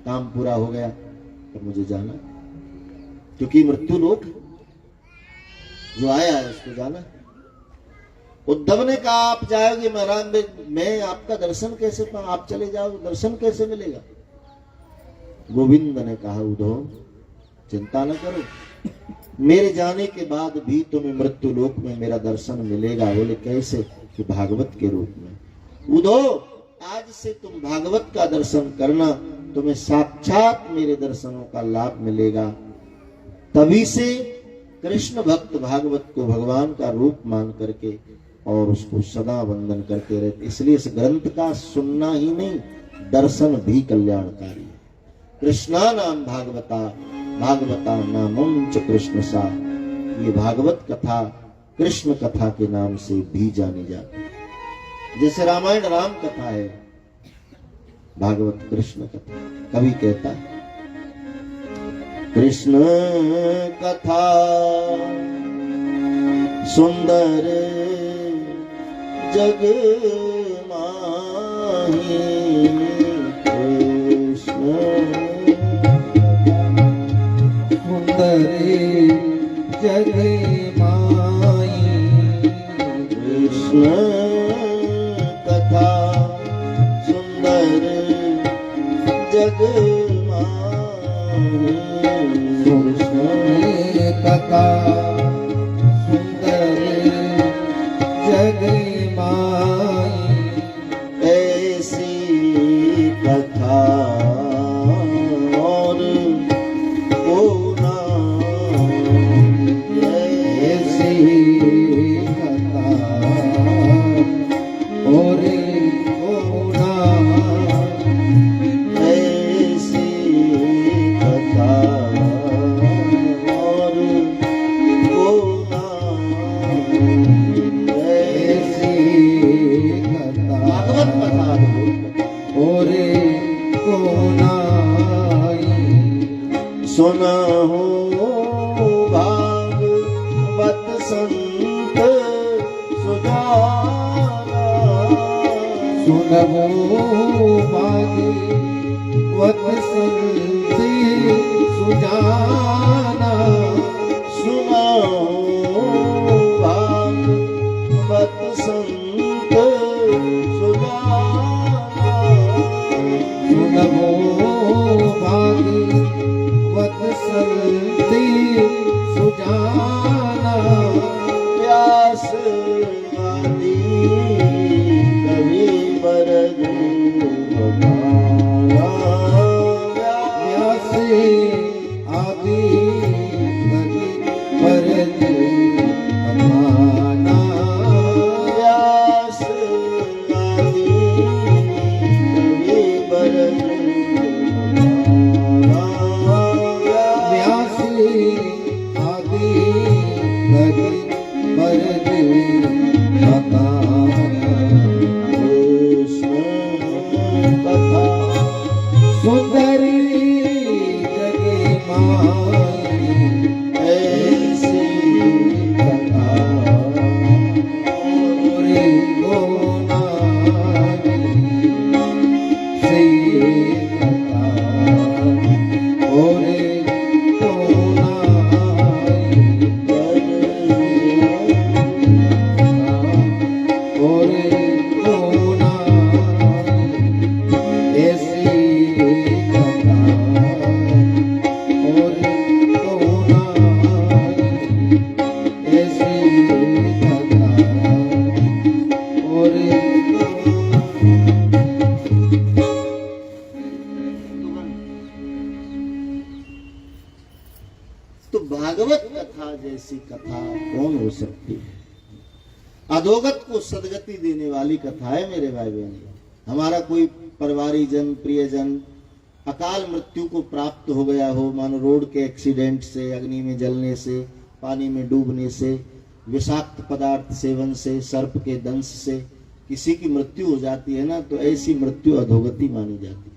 काम पूरा हो गया तो मुझे जाना है, क्योंकि मृत्यु लोक, जो आया है उसको जाना है। उद्धव ने कहा आप जाओगे महाराज, मैं आपका दर्शन कैसे पाऊं? आप चले जाओ, दर्शन कैसे मिलेगा? गोविंद ने कहा उद्धव चिंता न करो, मेरे जाने के बाद भी तुम्हें मृत्यु लोक में मेरा दर्शन मिलेगा। बोले कैसे? कि भागवत के रूप में। उद्धव आज से तुम भागवत का दर्शन करना, तुम्हें साक्षात मेरे दर्शनों का लाभ मिलेगा। तभी से कृष्ण भक्त भागवत को भगवान का रूप मान करके और उसको सदा वंदन करते रहते। इसलिए इस ग्रंथ का सुनना ही नहीं, दर्शन भी कल्याणकारी है। कृष्णा नाम भागवता, भागवता नामं च कृष्ण सा। ये भागवत कथा कृष्ण कथा के नाम से भी जानी जाती है। जैसे रामायण राम कथा है, भागवत कृष्ण कथा। कवि कहता है कृष्ण कथा सुंदर जग माही, सुंदरी जग माई कृष्ण कथा सुंदर जग माही कृष्ण कथा सुंदर जग माई ऐसी कथा और को ना ऐसी कथा और कोना ऐसी कथा और को ना ऐसी कथा भागवत कथा और कोना सुना हो भागवत संत सुजाना सुनबो भागवत संत सुजाना सुना हो भागवत संत सुजाना सुनबो भागवत संत सुजाना व्यास आदि कवि वरद भगवाना व्यास आदि कवि वरद अमाना व्यास आदि कवि वरद व्यास आदि कवि वरद अमाना कृष्ण कथा सुंदरी जगे माई ऐसी कथा और गोनाई से कथा और तो भागवत कथा जैसी कथा कौन हो सकती है? अधोगत को सदगति देने वाली कथा है मेरे भाई बहन। हमारा कोई परिवारीजन प्रियजन अकाल मृत्यु को प्राप्त हो गया हो, मानो रोड के एक्सीडेंट से, अग्नि में जलने से, पानी में डूबने से, विषाक्त पदार्थ सेवन से, सर्प के दंश से किसी की मृत्यु हो जाती है ना, तो ऐसी मृत्यु अधोगति मानी जाती है।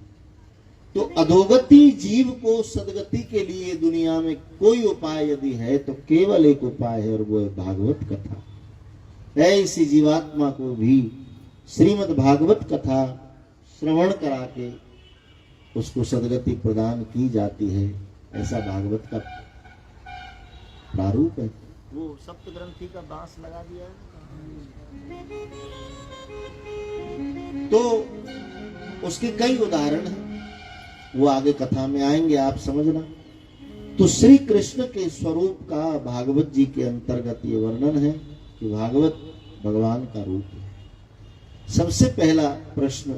तो अधोगति जीव को सदगति के लिए दुनिया में कोई उपाय यदि है तो केवल एक उपाय है, और वो है भागवत कथा। ऐसी जीवात्मा को भी श्रीमद् भागवत कथा श्रवण करा के उसको सदगति प्रदान की जाती है। ऐसा भागवत का प्रारूप है। वो सप्त ग्रंथि का बांस लगा दिया है। तो उसके कई उदाहरण हैं, वो आगे कथा में आएंगे, आप समझना। तो श्री कृष्ण के स्वरूप का भागवत जी के अंतर्गत ये वर्णन है कि भागवत भगवान का रूप है। सबसे पहला प्रश्न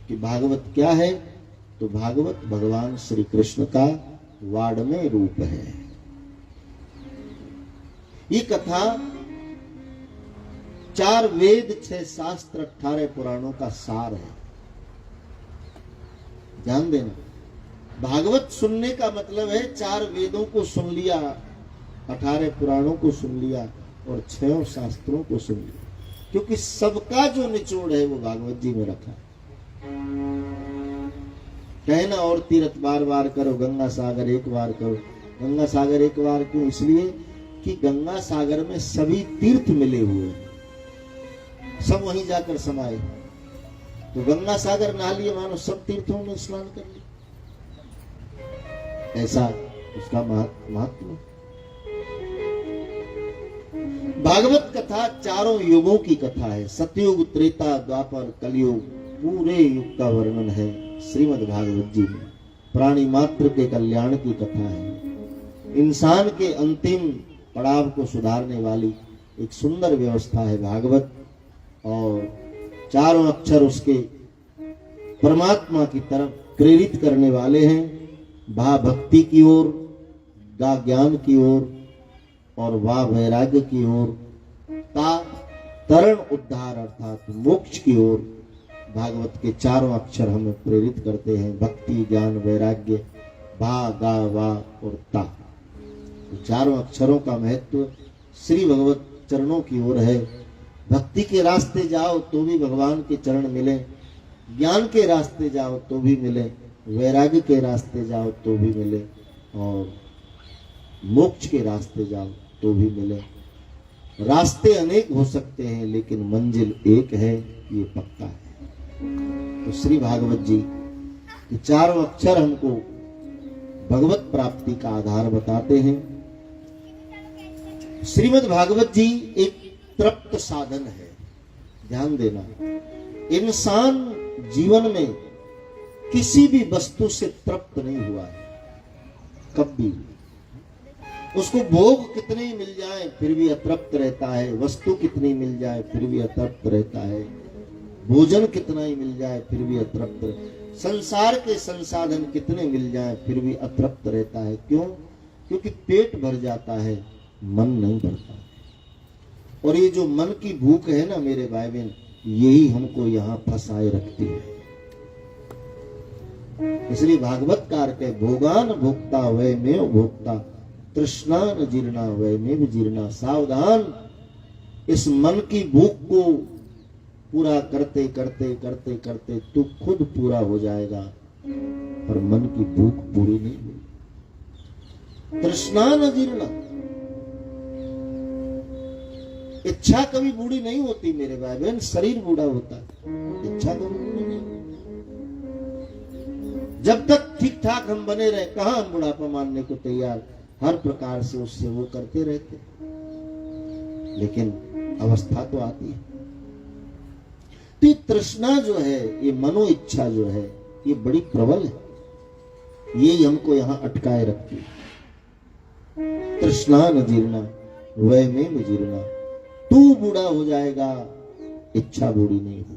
कि भागवत क्या है, तो भागवत भगवान श्री कृष्ण का वाड्मय रूप है। ये कथा 4 वेद 6 शास्त्र 18 पुराणों का सार है। ध्यान देना, भागवत सुनने का मतलब है 4 वेदों को सुन लिया, 18 पुराणों को सुन लिया और 6 शास्त्रों को सुन लिया, क्योंकि सबका जो निचोड़ है वो भागवत जी में रखा है। कहना और तीर्थ बार बार करो, गंगा सागर एक बार करो। गंगा सागर एक बार क्यों? इसलिए कि गंगा सागर में सभी तीर्थ मिले हुए हैं, सब वहीं जाकर समाये। तो गंगा सागर नहा लिए मानो सब तीर्थों में स्नान कर लिया, ऐसा उसका महात्मा। भागवत कथा चारों युगों की कथा है। सतयुग, त्रेता, द्वापर, कलयुग, पूरे युग का वर्णन है श्रीमद् भागवत जी में। प्राणी मात्र के कल्याण की कथा है। इंसान के अंतिम पड़ाव को सुधारने वाली एक सुंदर व्यवस्था है भागवत, और चारों अक्षर उसके परमात्मा की तरफ प्रेरित करने वाले हैं। भा भक्ति की ओर, गा ज्ञान की ओर, और वाह वैराग्य की ओर, ता तरण उद्धार अर्थात मोक्ष की ओर भागवत के चारों अक्षर हमें प्रेरित करते हैं। भक्ति, ज्ञान, वैराग्य, भा, गा, वा और ता। तो चारों अक्षरों का महत्व श्री भगवत चरणों की ओर है। भक्ति के रास्ते जाओ तो भी भगवान के चरण मिले, ज्ञान के रास्ते जाओ तो भी मिले, वैराग्य के रास्ते जाओ तो भी मिले, और मोक्ष के रास्ते जाओ तो भी मिले। रास्ते अनेक हो सकते हैं लेकिन मंजिल एक है, ये पक्का है। तो श्री भागवत जी के चारों अक्षर हमको भगवत प्राप्ति का आधार बताते हैं। श्रीमद् भागवत जी एक तृप्त साधन है। ध्यान देना, इंसान जीवन में किसी भी वस्तु से तृप्त नहीं हुआ है कभी। उसको भोग कितने ही मिल जाए फिर भी अतृप्त रहता है, वस्तु कितनी मिल जाए फिर भी अतृप्त रहता है, भोजन कितना ही मिल जाए फिर भी अतृप्त, संसार के संसाधन कितने मिल जाए फिर भी अतृप्त रहता है। क्यों? क्योंकि पेट भर जाता है, मन नहीं भरता। और ये जो मन की भूख है ना मेरे भाई बहन, यही हमको यहाँ फंसाए रखती है। इसलिए भागवतकार के भोगान भोक्ता वयमेव भोक्ता, तृष्णान जीर्णा वयमेव जीर्णा। सावधान, इस मन की भूख को पूरा करते करते करते करते तू खुद पूरा हो जाएगा, पर मन की भूख पूरी नहीं हुई। तृष्णान जीर्णा, इच्छा कभी बूढ़ी नहीं होती मेरे भाई बहन, शरीर बूढ़ा होता है, इच्छा कभी बूढ़ी नहीं। जब तक ठीक ठाक हम बने रहे, कहां हम बुढ़ापा मानने को तैयार, हर प्रकार से उससे वो करते रहते, लेकिन अवस्था तो आती है। तो ये तृष्णा जो है, ये मनो इच्छा जो है, ये बड़ी प्रबल है, ये हमको यहां अटकाए रखती है। तृष्णा न जीर्णा वयमेव जीर्णा, तू बूढ़ा हो जाएगा, इच्छा बूढ़ी नहीं हो।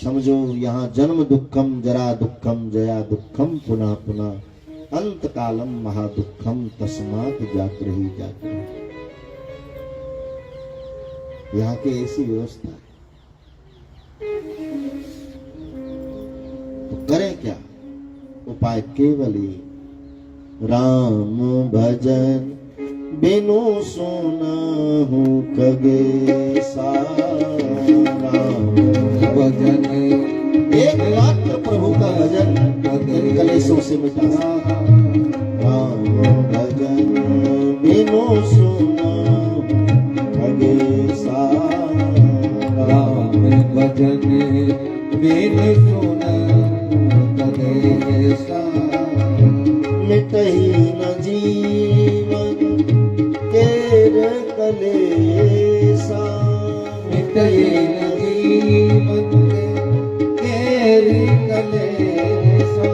समझो यहां जन्म दुखम, जरा दुखम, जया दुखम, पुनः पुनः अंत कालम महादुखम, तस्मात् जागृहि जागृहि। यहाँ की ऐसी व्यवस्था है, तो करें क्या? उपाय केवल ही राम भजन बिनु सुनाहु खगेसा। राम भजन एक मात्र प्रभु का भजन कलेशों से मिटा। राम भजन बिनु सुनाहु खगेसा। राम भजन बिनु सुनाहु खगेसा। मिटहि न जीवन केर कलेसा। मिटहि न जीवन केर कलेसा।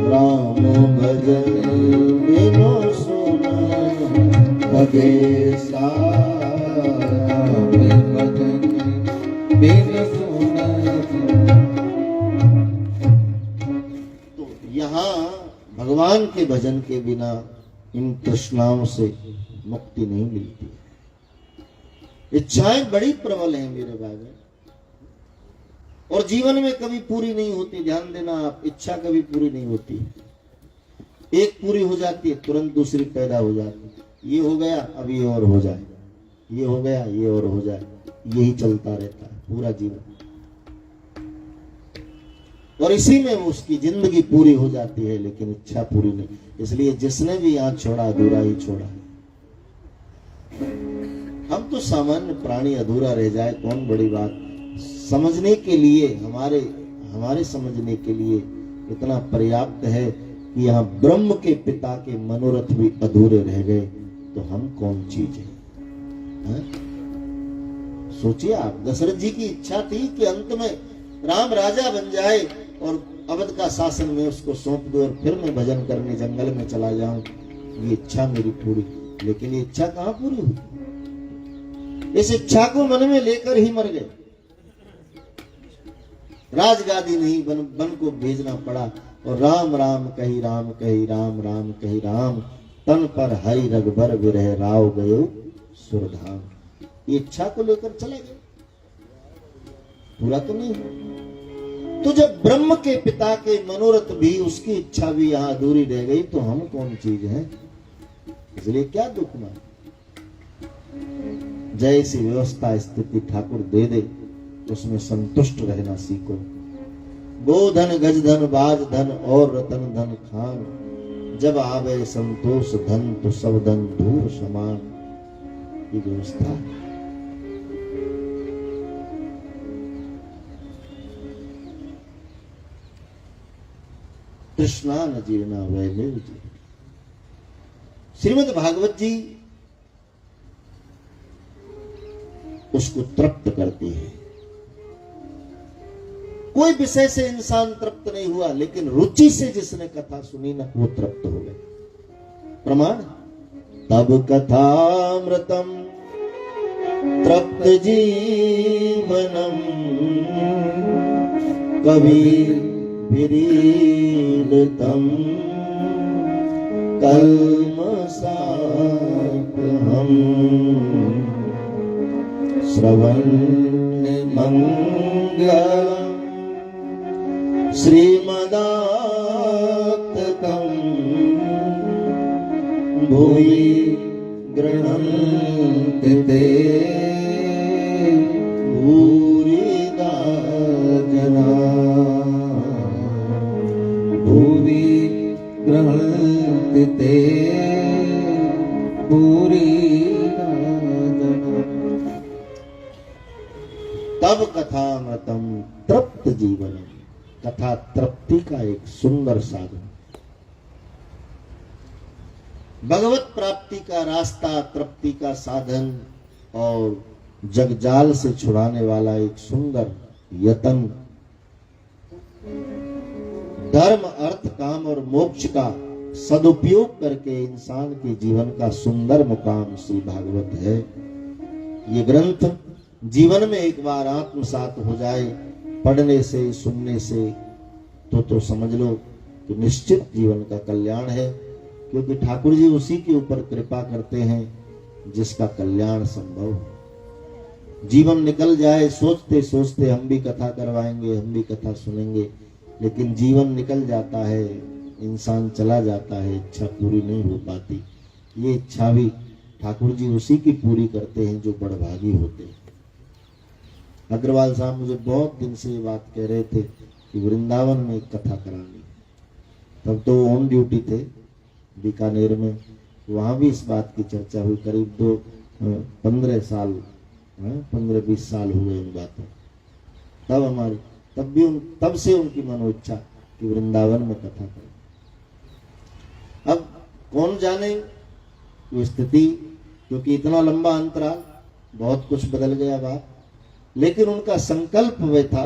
राम भजन बिनु सुनाहु खगेसा। राम भजन बिनु सुनाहु। तो यहाँ भगवान के भजन के बिना इन तृष्णाओं से मुक्ति नहीं मिलती। इच्छाएं बड़ी प्रबल हैं मेरे भाई, और जीवन में कभी पूरी नहीं होती। ध्यान देना आप, इच्छा कभी पूरी नहीं होती। एक पूरी हो जाती है, तुरंत दूसरी पैदा हो जाती है। ये हो गया, अब ये और हो जाए, ये हो गया, ये और हो जाए, यही चलता रहता है पूरा जीवन। और इसी में वो उसकी जिंदगी पूरी हो जाती है, लेकिन इच्छा पूरी नहीं। इसलिए जिसने भी यहाँ छोड़ा अधूरा ही छोड़ा। हम तो सामान्य प्राणी अधूरा रह जाए कौन बड़ी बात। समझने के लिए हमारे समझने के लिए इतना पर्याप्त है कि यहाँ ब्रह्म के पिता के मनोरथ भी अधूरे रह गए तो हम कौन चीज है? सोचिए आप, दशरथ जी की इच्छा थी कि अंत में राम राजा बन जाए और अवध का शासन में उसको सौंप दो और फिर मैं भजन करने जंगल में चला जाऊं, ये इच्छा मेरी पूरी। लेकिन ये इच्छा कहां पूरी हुई? इस इच्छा को मन में लेकर ही मर गए। राजगादी नहीं बन को भेजना पड़ा और राम राम कही राम कही राम राम कही राम, तन पर हरि रघुबर विरह राव गयो सुरधाम। ये इच्छा को लेकर चले गए, पूरा तो नहीं। तो जब ब्रह्म के पिता के मनोरथ भी, उसकी इच्छा भी यहां अधूरी रह गई तो हम कौन चीज हैं? इसलिए क्या दुख में, जैसी व्यवस्था स्थिति ठाकुर दे दे उसमें संतुष्ट रहना सीखो। गोधन गजधन बाज धन और रतन धन खान, जब आवे संतोष धन तो सब धन धूर समान। ये व्यवस्था है। तृष्णा न जीर्णा वै निर्जीव। श्रीमद् भागवत जी उसको तृप्त करती है। कोई विषय से इंसान तृप्त नहीं हुआ, लेकिन रुचि से जिसने कथा सुनी ना वो तृप्त हो गए। प्रमाण, तब कथामृतम तृप्त जीवनम, कबीर विरीडतम कल्मषापहम्, श्रवण मंगलम् श्रीमदातकम्, भूयि गृह्णन्ति ते भूरिदा जना, भूरि गृह्णन्ति ते भूरिदा जना। तब कथामृतम तृप्त जीवनम, कथा तृप्ति का एक सुंदर साधन, भगवत प्राप्ति का रास्ता, तृप्ति का साधन और जगजाल से छुड़ाने वाला एक सुंदर यतन। धर्म अर्थ काम और मोक्ष का सदुपयोग करके इंसान के जीवन का सुंदर मुकाम श्री भागवत है। ये ग्रंथ जीवन में एक बार आत्मसात हो जाए, पढ़ने से सुनने से, तो समझ लो कि निश्चित जीवन का कल्याण है। क्योंकि ठाकुर जी उसी के ऊपर कृपा करते हैं जिसका कल्याण संभव हो। जीवन निकल जाए सोचते सोचते हम भी कथा करवाएंगे, हम भी कथा सुनेंगे, लेकिन जीवन निकल जाता है, इंसान चला जाता है, इच्छा पूरी नहीं हो पाती। ये इच्छा भी ठाकुर जी उसी की पूरी करते हैं जो बड़भागी होते हैं। अग्रवाल साहब मुझे बहुत दिन से ये बात कह रहे थे कि वृंदावन में एक कथा करानी। तब तो ऑन ड्यूटी थे बीकानेर में, वहां भी इस बात की चर्चा हुई। करीब 15 साल 15-20 साल हुए इन बातों। तब से उनकी मनोइच्छा कि वृंदावन में कथा करें। अब कौन जाने वो स्थिति, क्योंकि इतना लंबा अंतराल, बहुत कुछ बदल गया बात, लेकिन उनका संकल्प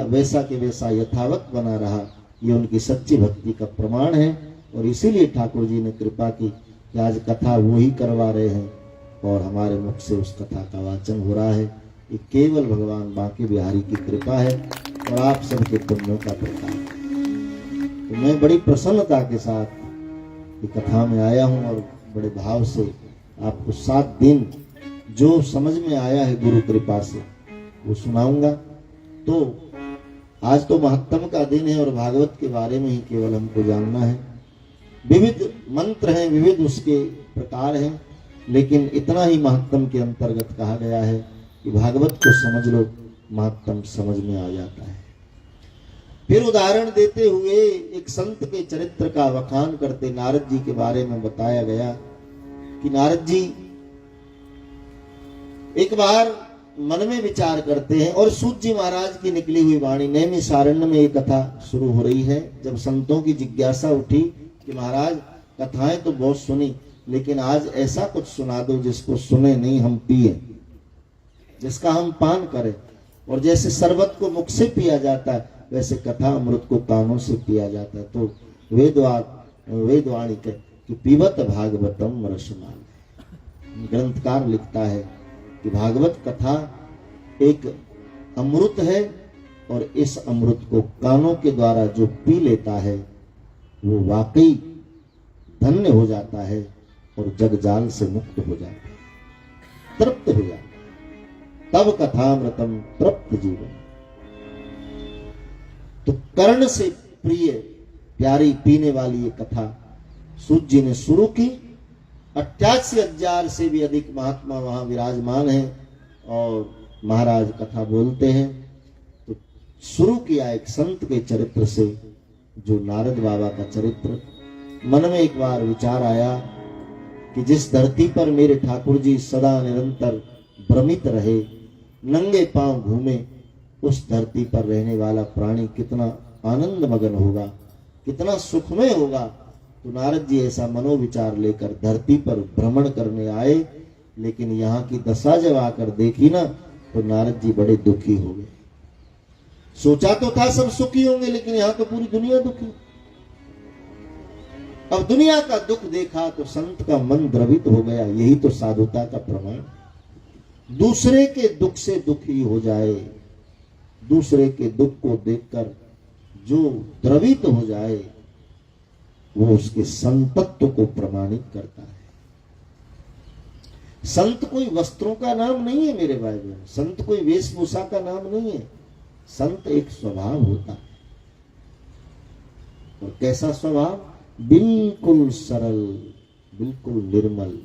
वैसा के वैसा यथावत बना रहा। ये उनकी सच्ची भक्ति का प्रमाण है और इसीलिए ठाकुर जी ने कृपा की कि आज कथा वो ही करवा रहे हैं और हमारे मुख से उस कथा का वाचन हो रहा है। ये केवल भगवान बांके बिहारी की कृपा है और आप सबके पुण्यों का प्रताप। तो मैं बड़ी प्रसन्नता के साथ ये कथा में आया हूँ और बड़े भाव से आपको 7 दिन जो समझ में आया है गुरु कृपा से वो सुनाऊंगा। तो आज तो महत्तम का दिन है और भागवत के बारे में ही केवल हमको जानना है। विविध मंत्र हैं, विविध उसके प्रकार हैं, लेकिन इतना ही महत्तम के अंतर्गत कहा गया है कि भागवत को समझ लो, महत्तम समझ में आ जाता है। फिर उदाहरण देते हुए एक संत के चरित्र का वखान करते नारद जी के बारे में बताया गया कि नारद जी एक बार मन में विचार करते हैं और सूत जी महाराज की निकली हुई वाणी नैमिषारण्य में एक कथा शुरू हो रही है। जब संतों की जिज्ञासा उठी कि महाराज कथाएं तो बहुत सुनी, लेकिन आज ऐसा कुछ सुना दो जिसको सुने नहीं हम पिए, जिसका हम पान करें। और जैसे शरबत को मुख से पिया जाता है वैसे कथा अमृत को कानों से पिया जाता है। तो वेदवाणी कि पीबत भागवतम रसमाल। ग्रंथकार लिखता है कि भागवत कथा एक अमृत है और इस अमृत को कानों के द्वारा जो पी लेता है वो वाकई धन्य हो जाता है और जगजाल से मुक्त हो जाता है, तृप्त हो जाता है। तब कथामृतम तृप्त जीवन। तो कर्ण से प्रिय प्यारी पीने वाली ये कथा सूत जी ने शुरू की। 88,000 से भी अधिक महात्मा वहां विराजमान हैं और महाराज कथा बोलते हैं। तो शुरू किया एक संत के चरित्र से, जो नारद बाबा का चरित्र। मन में एक बार विचार आया कि जिस धरती पर मेरे ठाकुर जी सदा निरंतर भ्रमित रहे, नंगे पांव घूमे, उस धरती पर रहने वाला प्राणी कितना आनंद मगन होगा, कितना सुखमय होगा। तो नारद जी ऐसा मनोविचार लेकर धरती पर भ्रमण करने आए, लेकिन यहाँ की दशा जब आकर देखी ना तो नारद जी बड़े दुखी हो गए। सोचा तो था सब सुखी होंगे, लेकिन यहाँ तो पूरी दुनिया दुखी। अब दुनिया का दुख देखा तो संत का मन द्रवित हो गया। यही तो साधुता का प्रमाण। दूसरे के दुख से दुखी हो जाए, दूसरे के दुख को देखकर जो द्रवित हो जाए वो उसके संतत्व को प्रमाणित करता है। संत कोई वस्त्रों का नाम नहीं है मेरे भाई बहन, संत कोई वेशभूषा का नाम नहीं है। संत एक स्वभाव होता है। और कैसा स्वभाव? बिल्कुल सरल, बिल्कुल निर्मल।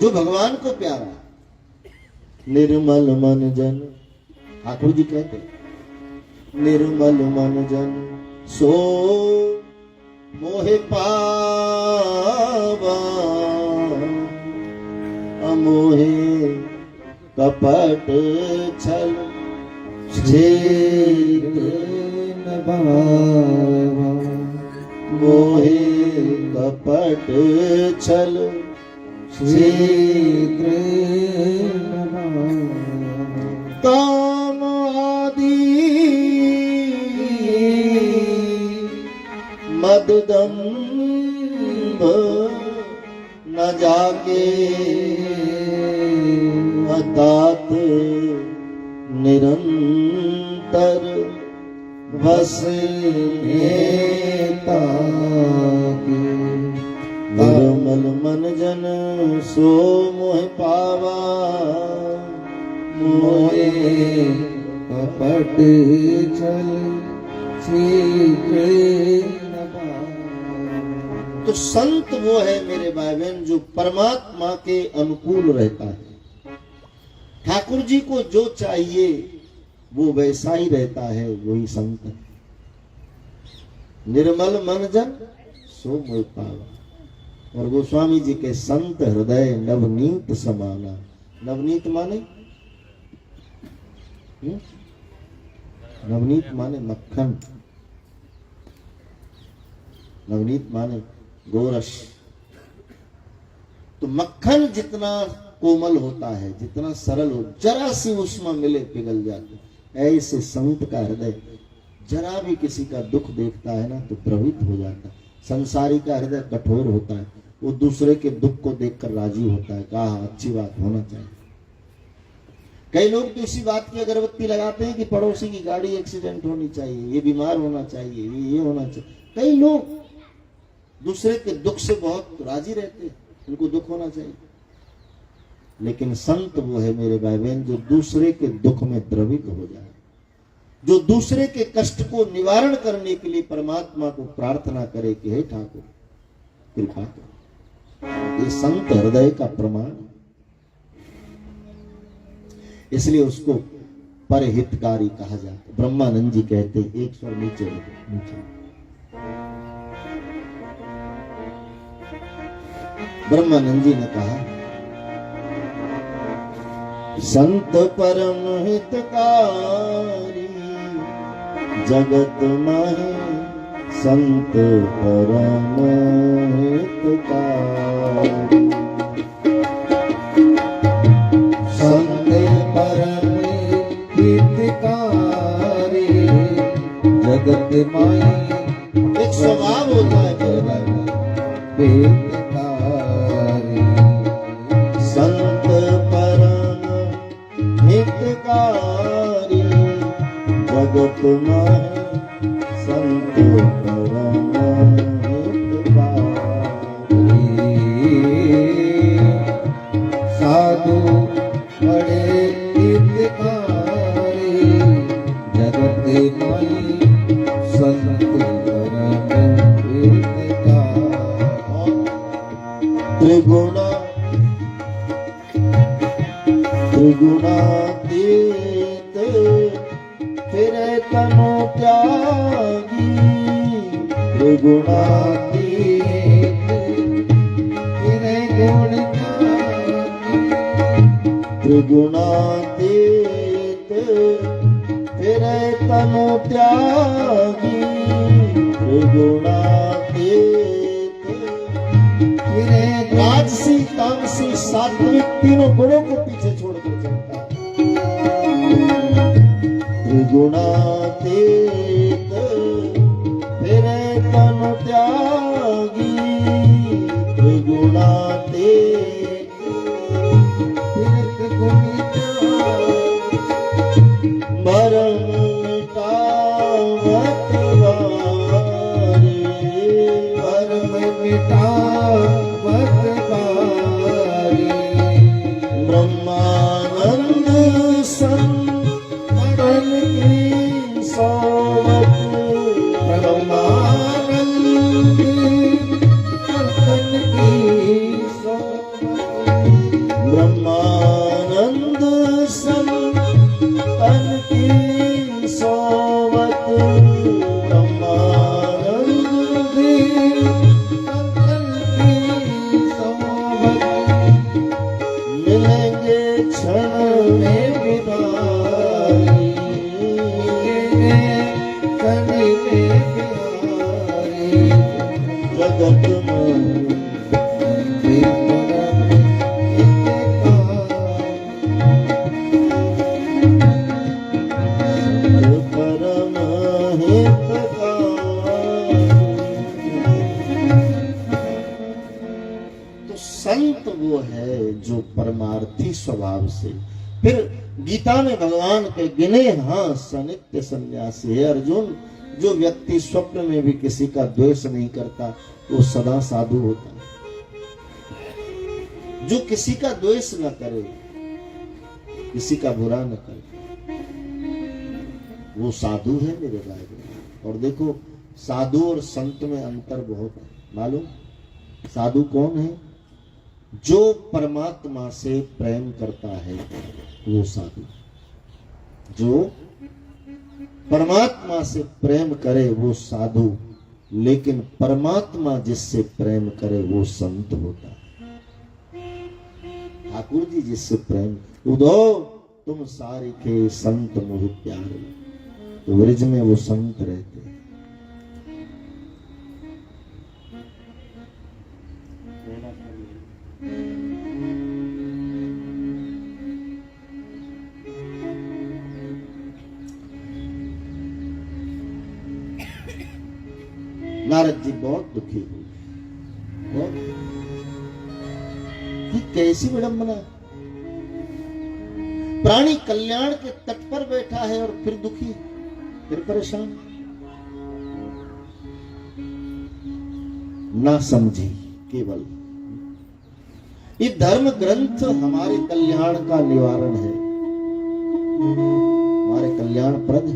जो भगवान को प्यारा। निर्मल मन जन, ठाकुर जी कहते निर्मल मन जन सो मोहे पावा, अमोहे कपट छल न भावा, मोहे कपट छल काम आदि मददम्भ न जाके, अतात निरंतर बस निर्मल मन जन सो मोह पावा, मोहे कपट छल शीघ्र न पावा। तो संत वो है मेरे भाई बहन जो परमात्मा के अनुकूल रहता है। ठाकुर जी को जो चाहिए वो वैसा ही रहता है, वही संत है। निर्मल मन जन सो मोह पावा। और गोस्वामी जी के संत हृदय नवनीत समाना। नवनीत माने नवनीत माने मक्खन, नवनीत माने गोरस। तो मक्खन जितना कोमल होता है, जितना सरल हो, जरा सी उष्मा मिले पिघल जाते, ऐसे संत का हृदय जरा भी किसी का दुख देखता है ना तो द्रवित हो जाता है। संसारी का हृदय कठोर होता है, वो दूसरे के दुख को देखकर राजी होता है, कहा अच्छी बात होना चाहिए। कई लोग तो इसी बात की अगरबत्ती लगाते हैं कि पड़ोसी की गाड़ी एक्सीडेंट होनी चाहिए, ये बीमार होना चाहिए, ये होना चाहिए। कई लोग दूसरे के दुख से बहुत राजी रहते हैं, उनको दुख होना चाहिए। लेकिन संत वो है मेरे भाई बहन जो दूसरे के दुख में द्रवित हो जाए, जो दूसरे के कष्ट को निवारण करने के लिए परमात्मा को प्रार्थना करे कि हे ठाकुर कृपा करो। ये संत हृदय का प्रमाण। इसलिए उसको परहितकारी कहा जाता। ब्रह्मानंद जी कहते एक स्वर नीचे नीचे ब्रह्मानंद जी ने कहा, संत परम हितकारी जगत माहे, संत परम हितकारी। संत परम हितकारी जगत माई। एक स्वभाव होता है हितकारी संत परम हितकारी जगत माहे, संत परम हितकारी। साधु बड़े हितकारी जगत माई, संत परम हितकारी। त्रिगुणातीत फिरे तनु त्यागी, त्रिगुणातीत फिरे गुण त्रिगुणातीत फिरे तनु त्यागी, त्रिगुणातीत। फिरे राजसी तामसी सात्विक तीनों गुणों को पीछे छोड़कर चलता है। त्रिगुणातीत फिरे तनु त्यागी, त्रिगुणातीत फिरत गुण मरण मिटावत वारे, परम मिटावत बारी। ब्रह्मानंद संतन की सोवत, ब्रह्मानंद संतन की सोवत। ब्रह्मानंद संतन की सोवत, ब्रह्मानंद संतन की सोवत। मिलेंगे क्षण में विदाई, कड़ी में प्यारी जगत में परम हितकारी। तो संत वो है जो परमार्थी स्वभाव से। फिर गीता में भगवान के गिने हाँ सनित्य सन्यासी है अर्जुन। जो व्यक्ति स्वप्न में भी किसी का द्वेष नहीं करता वो सदा साधु होता है। जो किसी का द्वेष न करे, किसी का बुरा न करे, वो साधु है मेरे भाई। और देखो साधु और संत में अंतर बहुत है। मालूम साधु कौन है? जो परमात्मा से प्रेम करता है वो साधु। जो परमात्मा से प्रेम करे वो साधु, लेकिन परमात्मा जिससे प्रेम करे वो संत होता है। ठाकुर जी जिससे प्रेम, उदो तुम सारे के संत मोह प्यारे, तो ब्रज में वो संत रहते हैं। नारद जी बहुत दुखी हुए, बहुत कि कैसी विडंबना। प्राणी कल्याण के तट पर बैठा है और फिर दुखी, फिर परेशान। ना समझी केवल ये धर्म ग्रंथ हमारे कल्याण का निवारण है, हमारे कल्याण प्रद।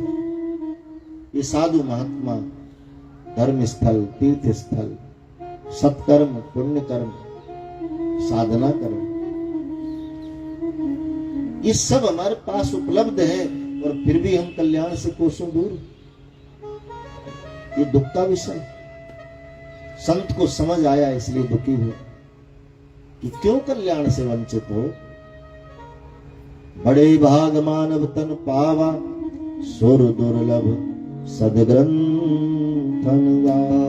ये साधु महात्मा धर्म स्थल, तीर्थ स्थल, सत्कर्म, पुण्य कर्म, साधना कर्म, ये सब हमारे पास उपलब्ध है और फिर भी हम कल्याण से कोसों दूर। ये दुख का विषय। संत को समझ आया इसलिए दुखी हुआ। कि क्यों कल्याण से वंचित हो। बड़े भाग मानव तन पावा, सुर दुर्लभ सदग्रंथन गावा।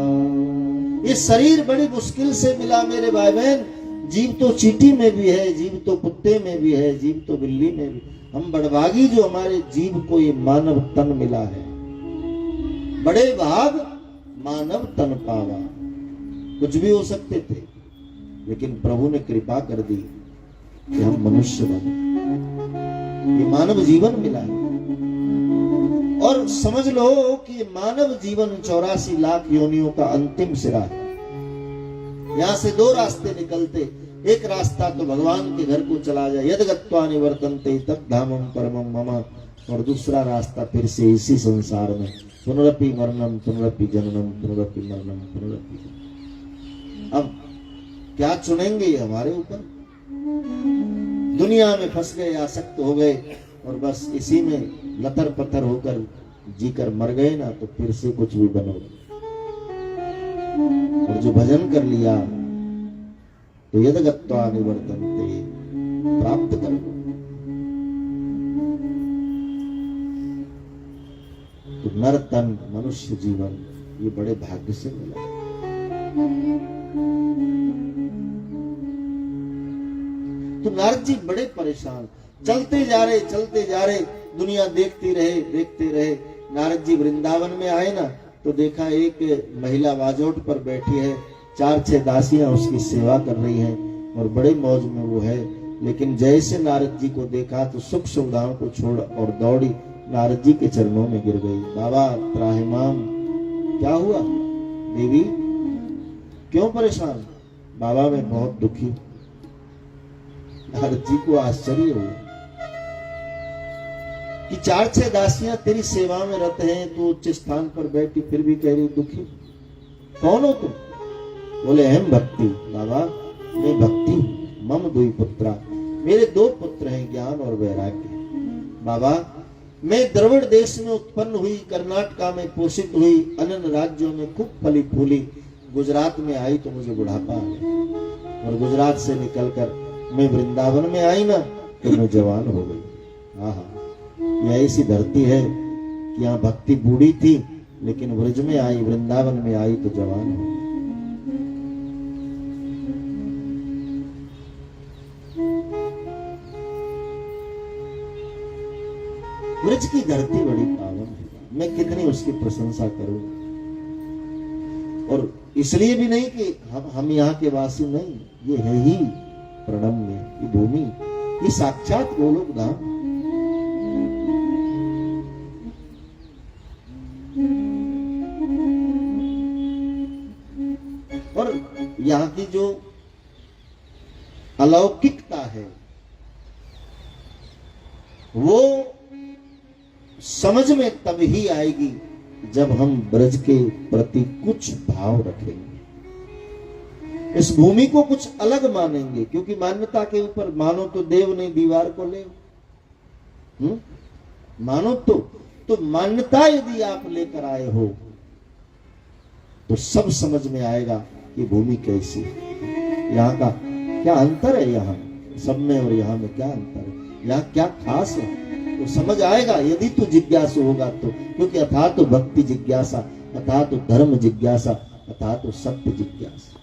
ये शरीर बड़ी मुश्किल से मिला मेरे भाई बहन। जीव तो चींटी में भी है, जीव तो कुत्ते में भी है, जीव तो बिल्ली में भी। हम बड़भागी जो हमारे जीव को ये मानव तन मिला है। बड़े भाग मानव तन पावा। कुछ भी हो सकते थे, लेकिन प्रभु ने कृपा कर दी कि हम मनुष्य बने, ये मानव जीवन मिला है। और समझ लो कि मानव जीवन 84 लाख योनियों का अंतिम सिरा है। यहां से दो रास्ते निकलते, एक रास्ता तो भगवान के घर को चला जाए, यद गत्वा निवर्तन्ते तत् धामम परमम मम, और दूसरा रास्ता फिर से इसी संसार में पुनरपि मरणम पुनरपि जननम पुनरपि मरणम पुनरपि जननम। अब क्या चुनेंगे ये हमारे ऊपर। दुनिया में फंस गए, आसक्त हो गए और बस इसी में लतर पत्थर होकर जीकर मर गए ना, तो फिर से कुछ भी बनोगे। और जो भजन कर लिया तो यद गत्वा निवर्तन्ते प्राप्त कर लो। तो नर तन मनुष्य जीवन ये बड़े भाग्य से मिला। तो नारद जी बड़े परेशान, चलते जा रहे, दुनिया देखती रहे। नारद जी वृंदावन में आए ना, तो देखा एक महिला बाजोट पर बैठी है, 4-6 दासियां उसकी सेवा कर रही हैं और बड़े मौज में वो है। लेकिन जैसे नारद जी को देखा तो सुख सुविधाओं को छोड़ और दौड़ी नारद जी के चरणों में गिर गई। बाबा त्राहिमाम, क्या हुआ देवी, क्यों परेशान? बाबा मैं बहुत दुखी। नारद जी को आश्चर्य हुआ कि 4-6 दासियां तेरी सेवा में रत हैं, तो उच्च स्थान पर बैठी फिर भी कह रही दुखी। कौन हो तुम? बोले हम भक्ति। बाबा मैं भक्ति हूं, मम दुई पुत्रा, मेरे 2 पुत्र हैं, ज्ञान और वैराग्य। बाबा मैं द्रविड़ देश में उत्पन्न हुई, कर्नाटका में पोषित हुई, अन्य राज्यों में खूब फली फूली, गुजरात में आई तो मुझे बुढ़ापा आ गया, और गुजरात से निकलकर मैं वृंदावन में आई ना, तो मैं जवान हो गई। आहा, यह ऐसी धरती है कि यहाँ भक्ति बूढ़ी थी, लेकिन ब्रज में आई, वृंदावन में आई तो जवान हो गई। ब्रज की धरती बड़ी पावन है, मैं कितनी उसकी प्रशंसा करूं। और इसलिए भी नहीं कि हम यहाँ के वासी नहीं, ये है ही प्रणम्य, ये भूमि, ये साक्षात गोलोक धाम। और यहाँ की जो अलौकिकता है वो समझ में तब ही आएगी जब हम ब्रज के प्रति कुछ भाव रखेंगे, इस भूमि को कुछ अलग मानेंगे। क्योंकि मान्यता के ऊपर मानो तो देव नहीं दीवार को ले, मानो तो मान्यता यदि आप लेकर आए हो तो सब समझ में आएगा कि भूमि कैसी है, यहाँ का क्या अंतर है, यहाँ सब में और यहाँ में क्या अंतर है, यहाँ क्या खास है, तो समझ आएगा यदि तू जिज्ञासु होगा तो। क्योंकि अथा तो भक्ति जिज्ञासा, अथा तो धर्म जिज्ञासा, अथा तो सत्य जिज्ञासा।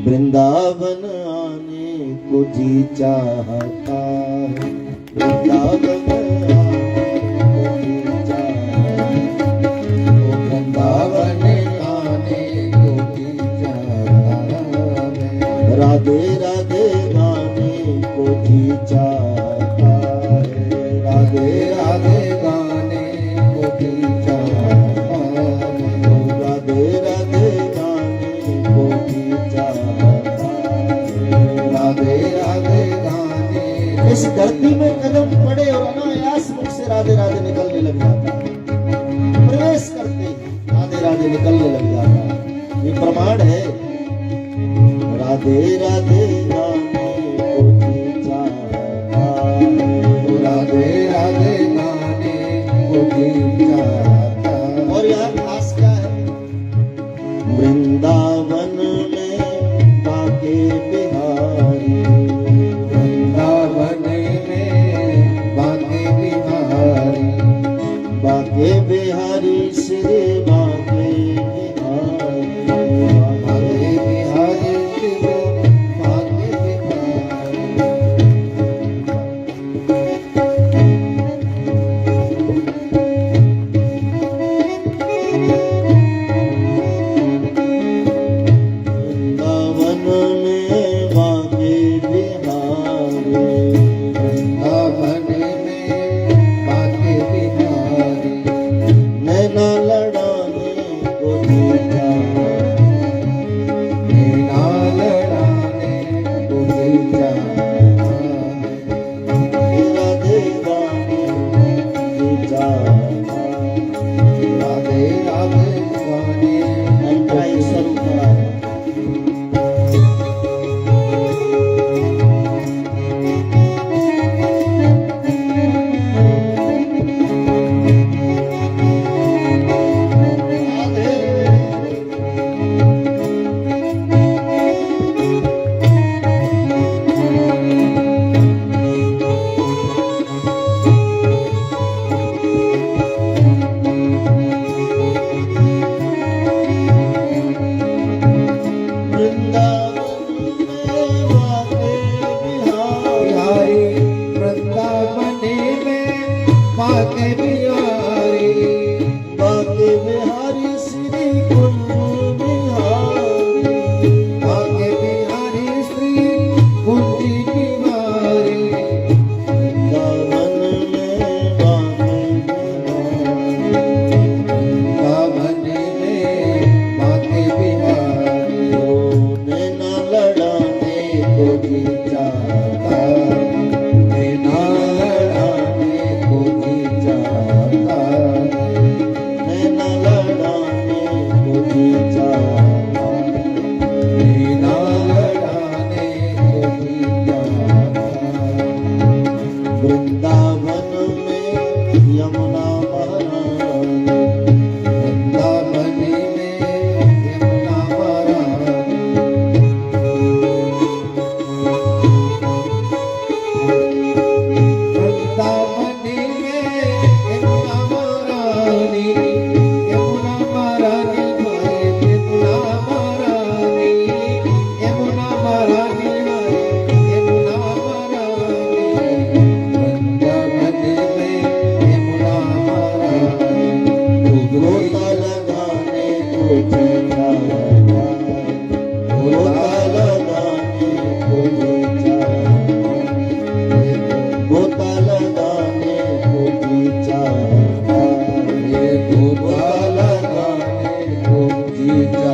वृंदावन आने को जी चाहता है, वृंदावन आने को जी चाहता है, वृंदावन आने को जी चाहता है, राधे राधे गाने को जी चाहता है, राधे राधे गाने को जी चाहता है, राधे राधे गाने को जी चाहता है, राधे राधे गाने। इस धरती में कदम पड़े और अनायास मुख से राधे राधे निकलने लग जाता है, प्रवेश करते ही राधे राधे निकलने लग जाता है। ये प्रमाण है, राधे राधे गाने को जी चाहता है, राधे राधे गाने को जी चाहता है। और यहाँ खास क्या है, वृंदावन में पाके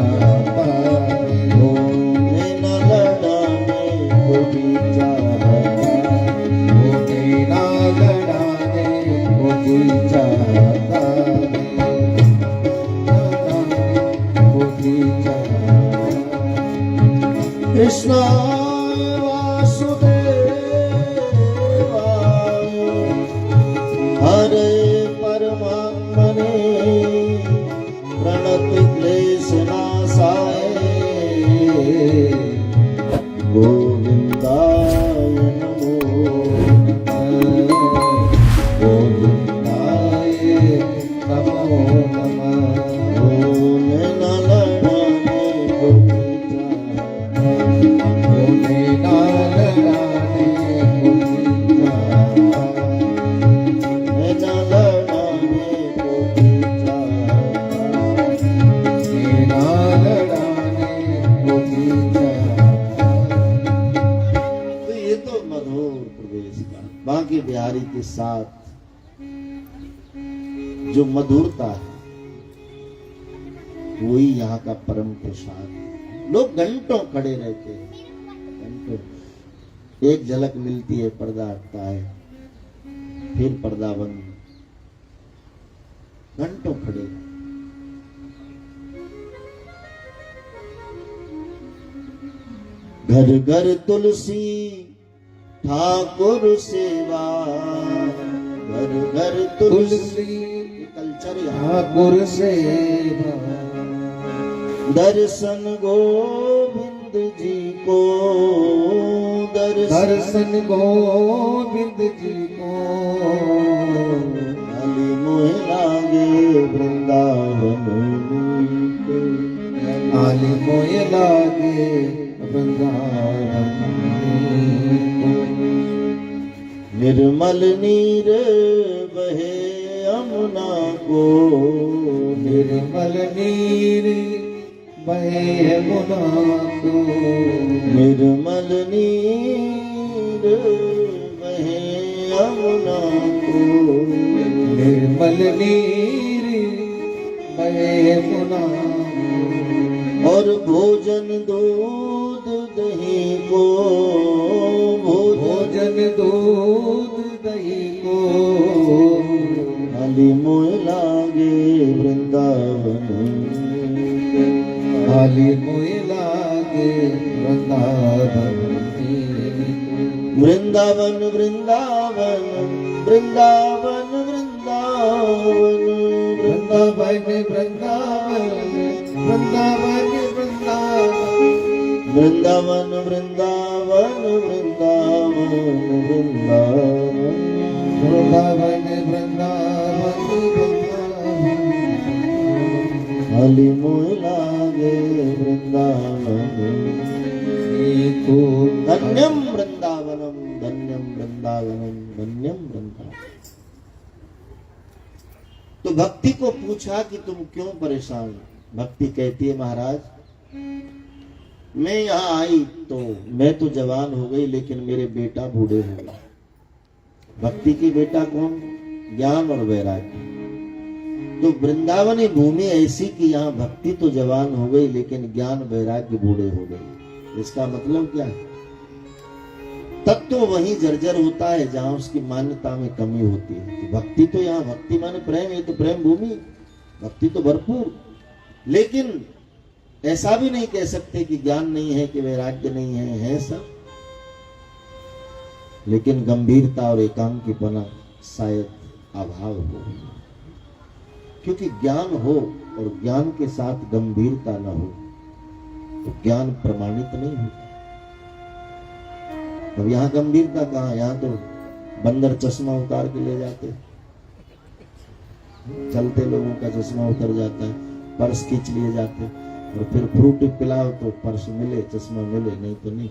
चाहता है, होने न लड़ाने को भी चाहता, होने ना लड़ाने को भी चाहता है, लड़ाने को भी चाहता है। कृष्णाय वासुदेवाय हरे परमात्मने प्रणत क्लेशनाशाय गोविंदाय नमो गोविंदाय नमो नमः। होने न लड़ाने को चाहता, होने ना लड़ाने को भी चाहता है, न लड़ाने को भी चाहता। ना लड़ाने को भी चाहता है। तो ये तो मधुर प्रवेश का बांके बिहारी के साथ जो मधुरता है वही यहाँ का परम प्रसाद है। लोग घंटों खड़े रहते हैं, घंटों। एक झलक मिलती है, पर्दा हटता है, फिर पर्दा बंद, घंटों खड़े। घर घर तुलसी ठाकुर सेवा, घर घर तुलसी तुलसी कल्चर यहाँ। ठाकुर सेवा, दर्शन गोविंद जी को, दर्शन गोविंद जी को, खाली मोह लागे वृंदावन को, आली मोय लागे वृंदावन को। निर्मल नीर बहे यमुना को, निर्मल नीर बहे यमुना को, निर्मल नीर बहे यमुना को, निर्मल नीर बहे यमुना को। और भोजन दूध दही को, भोजन दूध दही को, खाली मोह लागे वृंदावन को, खाली मोय लागे वृंदावन को। वृंदावन वृंदावन वृंदावन वृंदावन वृंदावन वृंदावन वृंदावन वृंदावन वृंदावन वृंदावन वृंदावन वृंदावन वृंदावन वृंदावन खाली मोह लागे वृंदावन। एको धन्यम वृंदावनम धन्यम वृंदावनम धन्यम वृंदावन। तो भक्ति को पूछा कि तुम क्यों परेशान हो? भक्ति कहती है महाराज मैं यहाँ आई तो मैं तो जवान हो गई लेकिन मेरे बेटा बूढ़े हो गए। भक्ति की बेटा कौन? ज्ञान और वैराग्य। तो वृंदावनी भूमि ऐसी कि यहाँ भक्ति तो जवान हो गई लेकिन ज्ञान वैराग्य बूढ़े हो गए। इसका मतलब क्या है? तत्व तो वहीं जर्जर होता है जहां उसकी मान्यता में कमी होती है। तो भक्ति तो यहाँ भक्ति माने प्रेम, ये तो प्रेम भूमि, भक्ति तो भरपूर। लेकिन ऐसा भी नहीं कह सकते कि ज्ञान नहीं है, कि वैराग्य नहीं है सब। लेकिन गंभीरता और एकांकीपना शायद अभाव हो, क्योंकि ज्ञान हो और ज्ञान के साथ गंभीरता न हो तो ज्ञान प्रमाणित नहीं होता। अब यहाँ गंभीरता कहाँ? यहाँ तो बंदर चश्मा उतार के ले जाते, चलते लोगों का चश्मा उतर जाता है, पर्स खींच लिए जाते, और फिर फ्रूट पिलाओ तो पर्स मिले, चश्मा मिले, नहीं तो नहीं।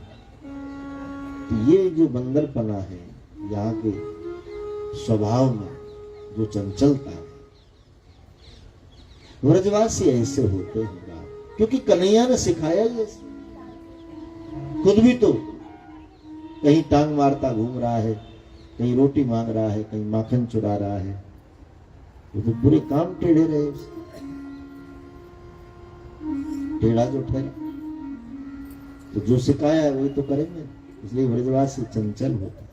तो ये जो बंदरपना है यहाँ के स्वभाव में, जो चंचलता है, व्रजवासी ऐसे होते हैं क्योंकि कन्हैया ने सिखाया ये। खुद भी तो कहीं टांग मारता घूम रहा है, कहीं रोटी मांग रहा है, कहीं माखन चुरा रहा है। ये तो बुरे काम टेढ़े रहे उसके। टेढ़ा जो ठहरा, तो जो सिखाया है वही तो करेंगे। इसलिए ब्रजवासी चंचल होता है।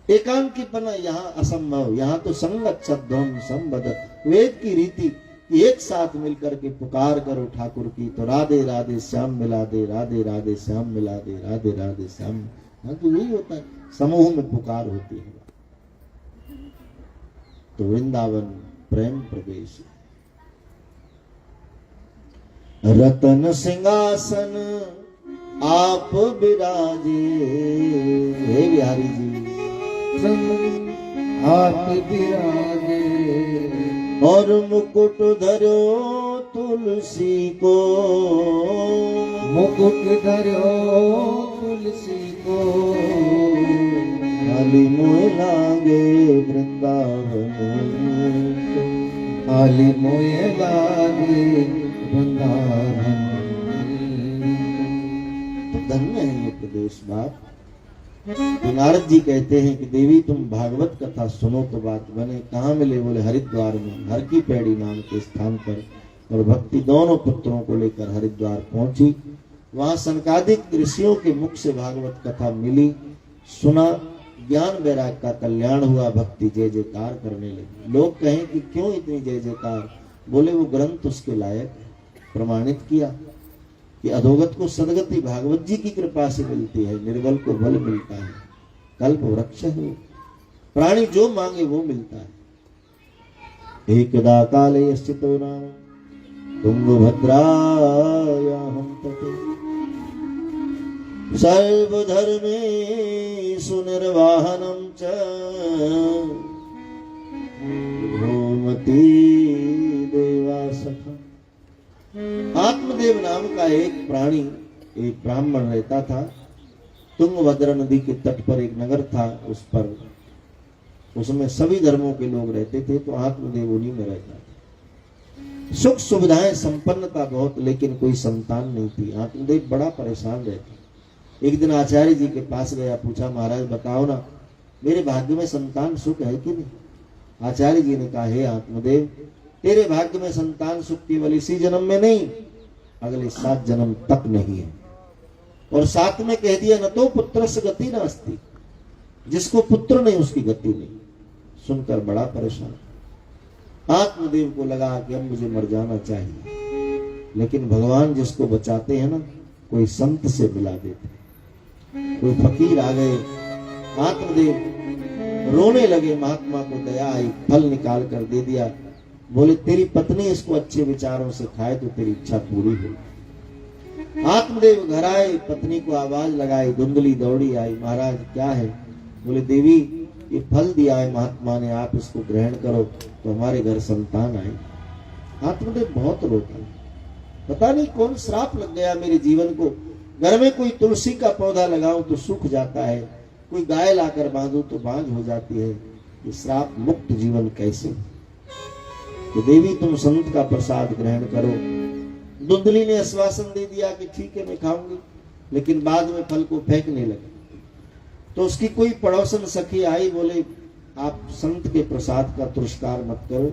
एकांकीपना यहाँ असंभव, यहाँ तो संगत सद्वम संबद, वेद की रीति एक साथ मिलकर के पुकार करो ठाकुर की, तो राधे राधे श्याम मिला दे, राधे राधे श्याम मिला दे, राधे राधे श्याम। हाँ तो यही होता है, समूह में पुकार होती है। तो वृंदावन प्रेम प्रदेश, रतन सिंहासन आप विराजे, हे बिहारी जी आप विराजे, और मुकुट धरो तुलसी को, मुकुट धरो तुलसी को, खाली मोह लागे वृंदावन, खाली मोह लागे वृंदावन। तो धन्य है ये प्रदेश बाप। तो नारद जी कहते हैं कि देवी तुम भागवत कथा सुनो तो बात बने। कहाँ मिले? बोले हरिद्वार में, हर की पैड़ी नाम के स्थान पर। और भक्ति दोनों पुत्रों को लेकर हरिद्वार पहुंची। वहां सनकादिक ऋषियों के मुख से भागवत कथा मिली, सुना, ज्ञान वैराग का कल्याण हुआ, भक्ति जय जयकार करने लगी। लोग कहें कि क्यों इतनी जय जयकार? बोले वो ग्रंथ उसके लायक, प्रमाणित किया कि अधोगत को सदगति भागवत जी की कृपा से मिलती है, निर्बल को बल मिलता है, कल्प वृक्ष है, प्राणी जो मांगे वो मिलता है। एकदा काले स्थितो नाम तुंगभद्रायां तटे, सर्वधर्मे सुनिर्वाहनं च भूमति देवा सखा। आत्मदेव नाम का एक प्राणी, एक ब्राह्मण रहता था। तुंगभद्रा नदी के तट पर एक नगर था, उस पर उसमें सभी धर्मों के लोग रहते थे। तो आत्मदेव उन्हीं में रहता था। सुख सुविधाएं, संपन्नता बहुत, लेकिन कोई संतान नहीं थी। आत्मदेव बड़ा परेशान रहता। एक दिन आचार्य जी के पास गया, पूछा महाराज बताओ ना, मेरे भाग्य में संतान सुख है कि नहीं? आचार्य जी ने कहा, हे आत्मदेव, तेरे भाग्य में संतान सुख केवल इसी जन्म में नहीं, अगले 7 जन्म तक नहीं है। और साथ में कह दिया, न तो पुत्रस्य गति नास्ति, जिसको पुत्र नहीं उसकी गति नहीं। सुनकर बड़ा परेशान। आत्मदेव को लगा कि अब मुझे मर जाना चाहिए, लेकिन भगवान जिसको बचाते हैं ना, कोई संत से मिला देते। कोई फकीर आ गए, आत्मदेव रोने लगे। महात्मा को दया आई, फल निकाल कर दे दिया। बोले तेरी पत्नी इसको अच्छे विचारों से खाए तो तेरी इच्छा पूरी हो। आत्मदेव घर आए, पत्नी को आवाज लगाई, धुंधली दौड़ी आई, महाराज क्या है? बोले देवी ये फल दिया है महात्मा ने, आप इसको ग्रहण करो तो हमारे घर संतान आए। आत्मदेव बहुत रोता, पता नहीं कौन श्राप लग गया मेरे जीवन को। घर में कोई तुलसी का पौधा लगाऊं तो सूख जाता है, कोई गाय लाकर बांधूं तो बांझ हो जाती है। ये श्राप मुक्त जीवन कैसे? तो देवी तुम संत का प्रसाद ग्रहण करो। धुंधली ने आश्वासन दे दिया कि ठीक है मैं खाऊंगी, लेकिन बाद में फल को फेंकने लगे। तो उसकी कोई पड़ोसन सखी आई, बोले आप संत के प्रसाद का तिरस्कार मत करो,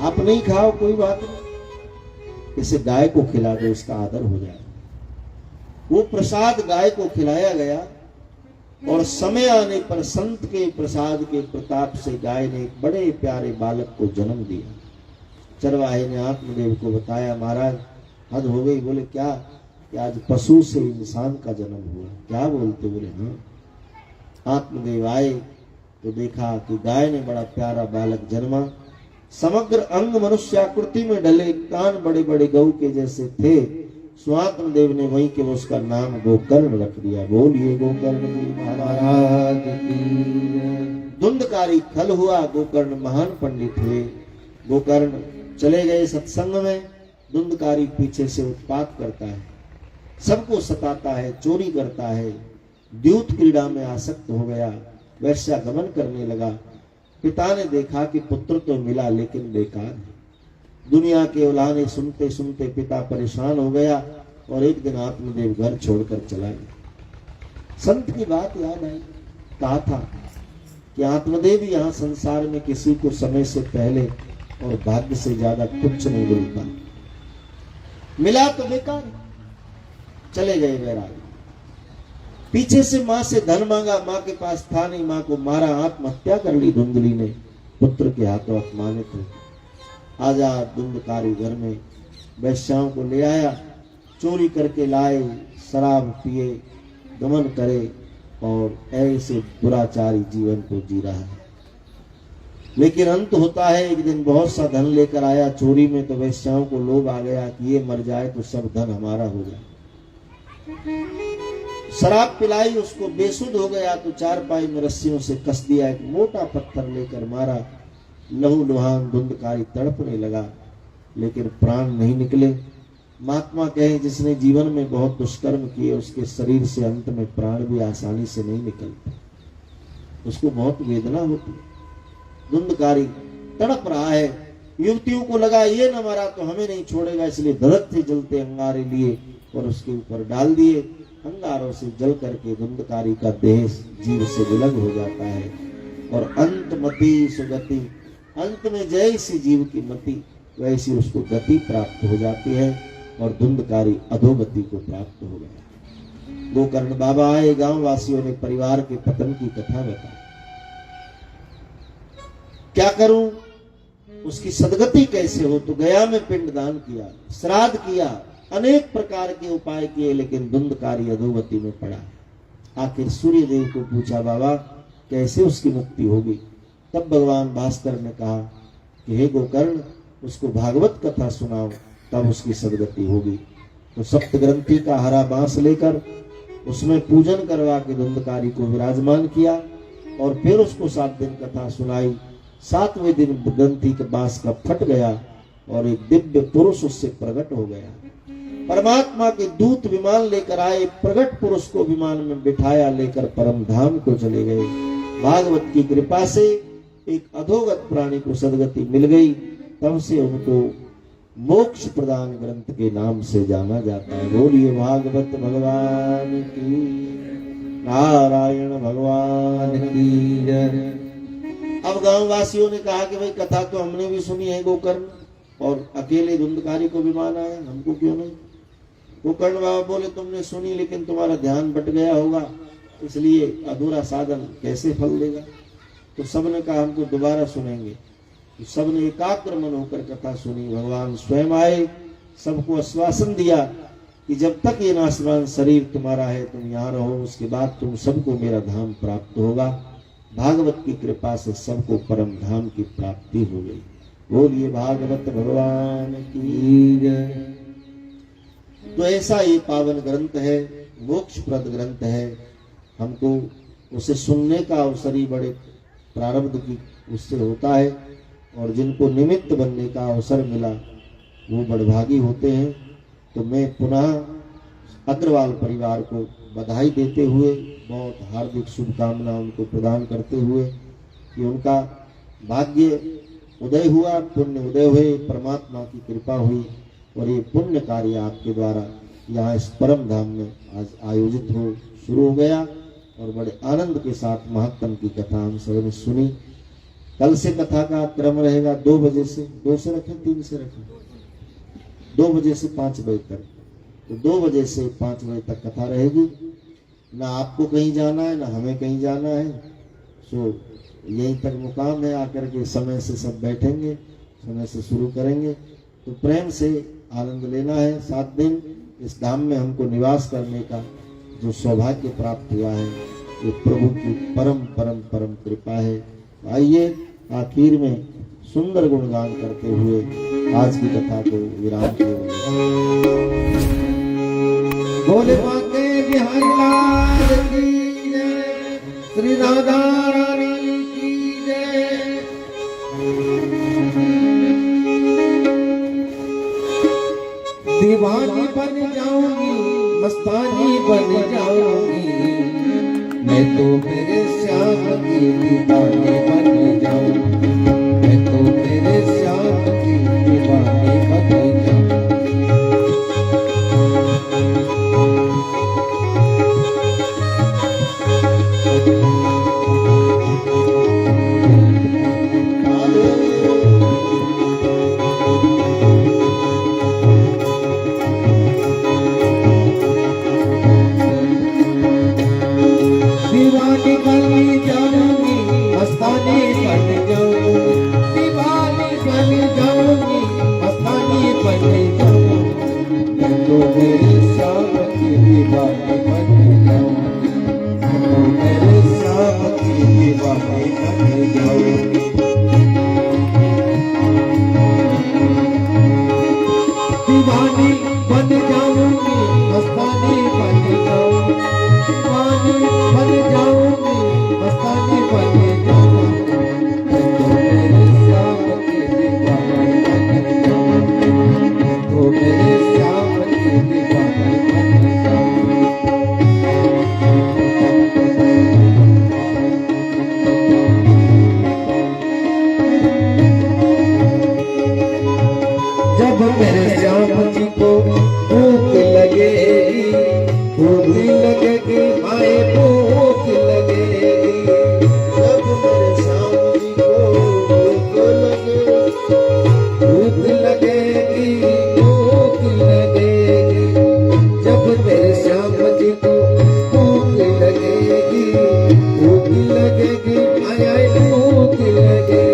आप नहीं खाओ कोई बात नहीं, इसे गाय को खिला दो, इसका आदर हो जाए। वो प्रसाद गाय को खिलाया गया और समय आने पर संत के प्रसाद के प्रताप से गाय ने एक बड़े प्यारे बालक को जन्म दिया। चरवाहे ने आत्मदेव को बताया, महाराज हद हो गई। बोले क्या? कि आज पशु से इंसान का जन्म हुआ। क्या बोलते? बोले हाँ। आत्मदेव आए तो देखा कि गाय ने बड़ा प्यारा बालक जन्मा। समग्र अंग मनुष्याकृति में डले, कान बड़े बड़े गऊ के जैसे थे। स्वात्मदेव ने वहीं के उसका नाम गोकर्ण रख दिया। बोलिए गोकर्ण जी महाराज की। धुंधकारी खल हुआ, गोकर्ण महान पंडित हुए। गोकर्ण चले गए सत्संग में। धुंधकारी पीछे से उत्पात करता है, सबको सताता है, चोरी करता है, द्यूत क्रीड़ा में आसक्त हो गया, वैश्यागमन करने लगा। पिता ने देखा कि पुत्र तो मिला लेकिन बेकार है। दुनिया के उलाहने सुनते सुनते पिता परेशान हो गया और एक दिन आत्मदेव घर छोड़कर चला गया। संत की बात याद आई, कहा था कि आत्मदेव यहाँ संसार में किसी को समय से पहले और भाग्य से ज्यादा कुछ नहीं मिलता। मिला तो बेकार, चले गए बैरागी। पीछे से मां से धन मांगा, मां के पास था नहीं, मां को मारा, आत्महत्या कर ली धुंधली ने, पुत्र के हाथों अपमानित हो। आजाद धुंधकारी घर में वैश्याओं को ले आया, चोरी करके लाए, शराब पिए, गमन करे और ऐसे दुराचारी जीवन को जी रहा है। लेकिन अंत होता है, एक दिन बहुत सा धन लेकर आया चोरी में, तो वैश्याओं को लोभ आ गया कि ये मर जाए तो सब धन हमारा हो जाए। शराब पिलाई, उसको बेसुध हो गया तो चारपाई में रस्सियों से कस दिया, एक मोटा पत्थर लेकर मारा। लहू लुहान धुंधकारी तड़पने लगा, लेकिन प्राण नहीं निकले। महात्मा कहे जिसने जीवन में बहुत दुष्कर्म किए, उसके शरीर से अंत में प्राण भी आसानी से नहीं निकलते, उसको बहुत वेदना होती है। धुंधकारी तड़प रहा है, युवतियों को लगा ये न मरा तो हमें नहीं छोड़ेगा, इसलिए धड़क से जलते अंगारे लिए और उसके ऊपर डाल दिए। अंगारों से जल करके धुंधकारी का देह जीव से विलग हो जाता है और अंतमति सुगति, अंत में जैसी जीव की मति वैसी उसको गति प्राप्त हो जाती है और धुंधकारी अधोगति को प्राप्त हो गया। गोकर्ण बाबा आए, गांव वासियों ने परिवार के पतन की कथा बताई। क्या करूं, उसकी सदगति कैसे हो? तो गया में पिंडदान किया, श्राद्ध किया, अनेक प्रकार के उपाय किए, लेकिन धुंधकारी अधोगति में पड़ा। आखिर सूर्य देव को पूछा, बाबा कैसे उसकी मुक्ति होगी? तब भगवान भास्कर ने कहा कि हे गोकर्ण, उसको भागवत कथा सुनाओ, तब उसकी सदगति होगी। तो सप्त ग्रंथि का हरा बांस लेकर उसमें पूजन करवा के धुंधकारी को विराजमान किया और फिर उसको 7 दिन कथा सुनाई। 7वें दिन ग्रंथि के बांस का फट गया और एक दिव्य पुरुष उससे प्रकट हो गया। परमात्मा के दूत विमान लेकर आए, प्रकट पुरुष को विमान में बिठाया, लेकर परम धाम को चले गए। भागवत की कृपा से एक अधोगत प्राणी को सदगति मिल गई, तब से उनको मोक्ष प्रदान ग्रंथ के नाम से जाना जाता है। बोलिए भागवत भगवान की, नारायण भगवान की जय। अब गांव वासियों ने कहा कि भाई कथा तो हमने भी सुनी है गोकर्ण, और अकेले धुंधकारी को विमान आया, हमको क्यों नहीं? गोकर्ण बाबा बोले तुमने सुनी, लेकिन तुम्हारा ध्यान बट गया होगा, इसलिए अधूरा साधन कैसे फल देगा। तो सबने कहा हमको दोबारा सुनेंगे। तो सबने एकाग्र मन होकर कथा सुनी। भगवान स्वयं आए, सबको आश्वासन दिया कि जब तक ये नाशवान शरीर तुम्हारा है तुम यहाँ रहो, उसके बाद तुम सबको मेरा धाम प्राप्त होगा। भागवत की कृपा से सबको परम धाम की प्राप्ति हो गई। बोलिए भागवत भगवान की जय। तो ऐसा ये पावन ग्रंथ है, मोक्षप्रद ग्रंथ है। हमको उसे सुनने का अवसर ही बड़े प्रारब्ध की उससे होता है, और जिनको निमित्त बनने का अवसर मिला वो बड़भागी होते हैं। तो मैं पुनः अग्रवाल परिवार को बधाई देते हुए, बहुत हार्दिक शुभकामना उनको प्रदान करते हुए कि उनका भाग्य उदय हुआ, पुण्य उदय हुए, परमात्मा की कृपा हुई और ये पुण्य कार्य आपके द्वारा यहाँ इस परम धाम में आज आयोजित हो शुरू हो गया। और बड़े आनंद के साथ महात्म की कथा हम सबने सुनी। कल से कथा का क्रम रहेगा 2 बजे से, 2 से रखें 3 से रखें, 2 बजे से 5 बजे तक। तो 2 बजे से 5 बजे तक कथा रहेगी। ना आपको कहीं जाना है, ना हमें कहीं जाना है। सो यहीं तक मुकाम है, आकर के समय से सब बैठेंगे, समय से शुरू करेंगे। तो प्रेम से आनंद लेना है। 7 दिन इस धाम में हमको निवास करने का जो सौभाग्य प्राप्त हुआ है, ये प्रभु की परम परम परम कृपा है। आइए आखिर में सुंदर गुणगान करते हुए आज की कथा को विराम देंगे। बोले माते बिहारी लाल की जय, श्री राधा रानी की जय। दीवानी बन जाऊंगी, मस्तानी बन जाऊंगी, मैं तो मेरे श्याम की दीवानी बन जाऊंगी, मैं तो मेरे श्याम की दीवानी बन जाऊंगी। दीवानी बन जाऊंगी मस्तानी बन जाऊंगी दीवानी बन जाऊंगी मस्तानी बन जाऊंगी मैं तो मेरे श्याम की दीवानी बन जाऊंगी तो मेरे श्याम की दीवानी बन जाऊंगी जब मेरे श्याम जी को भूख लगेगी भूख लगेगी माए भूख लगेगी जब मेरे श्याम जी को भूख लगेगी भूख लगेगी जब मेरे श्याम जी को भूख लगेगी आय आय भूख लगेगी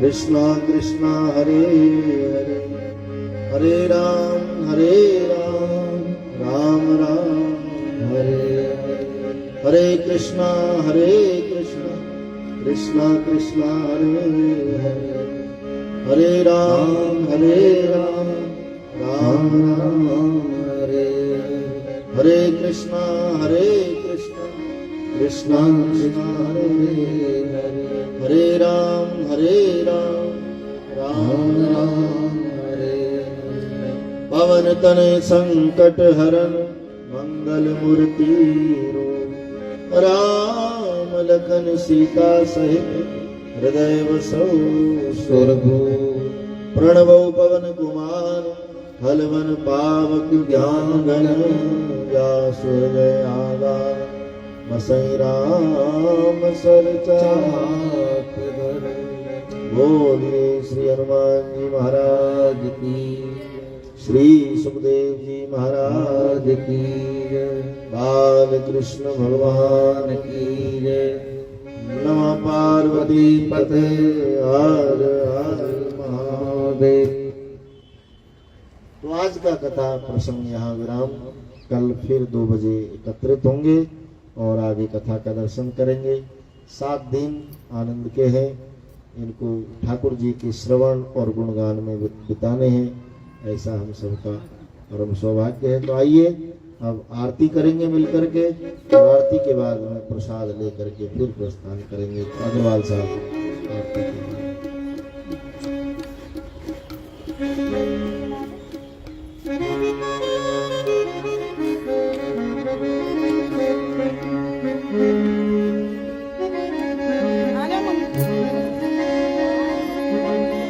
कृष्णा कृष्णा हरे हरे हरे राम राम राम हरे हरे हरे कृष्णा कृष्णा कृष्णा हरे हरे हरे राम राम राम हरे हरे कृष्णा कृष्णा कृष्णा हरे हरे हरे राम राम राम हरे हरे पवन तनय संकट हरन मंगल मूर्ति रूप राम लखन सीता सहित हृदय बसौ स्वर्गभूप प्रणवौ पवन कुमार हलवन पावक ज्ञान गण व्यासुर आगा मसई राम सर चाप धर बोलिए श्री हनुमान जी महाराज की श्री सुखदेव जी महाराज की बाल कृष्ण भगवान की जय नमः पार्वती पते हर हर महादेव। तो आज का कथा प्रसंग यहाँ विराम। कल फिर 2 बजे एकत्रित होंगे और आगे कथा का दर्शन करेंगे। 7 दिन आनंद के हैं, इनको ठाकुर जी के श्रवण और गुणगान में बिताने हैं, ऐसा हम सबका परम सौभाग्य है। तो आइए अब आरती करेंगे मिलकर के, और आरती के बाद में प्रसाद लेकर के फिर प्रस्थान करेंगे। अग्रवाल साहब आरती करेंगे।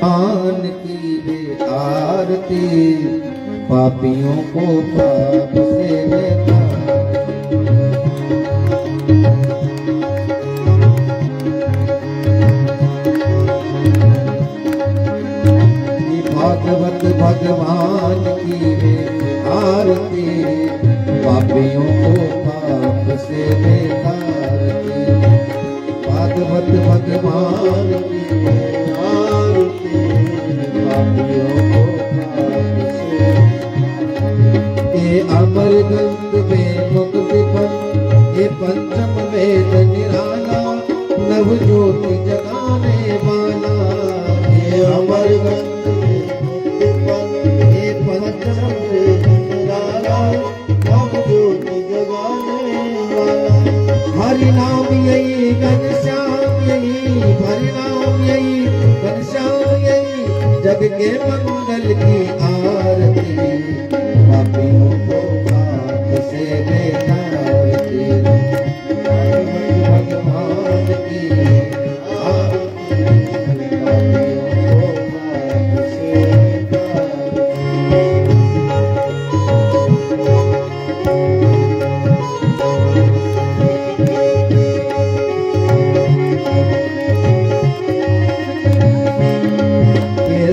आन की वे आरती पापियों को पाप से लेता भागवत भगवान की वे आरती पापियों को पाप से लेता भागवत भगवान की आरती पापियों को पाप से ये अमर गंध में मुक्ति पद ये पंचम वेद निराला नव ज्योति जगाने वाला ये अमर गंध में मुक्ति पद ये पंचम वेद निराला नव ज्योति जगाने वाला हरि नाम यही घनश्याम यही हरि नाम यही घनश्याम यही जग के मंगल की आरती पापियों को पाप से बेतारती भगवान की आरती पापियों को पाप से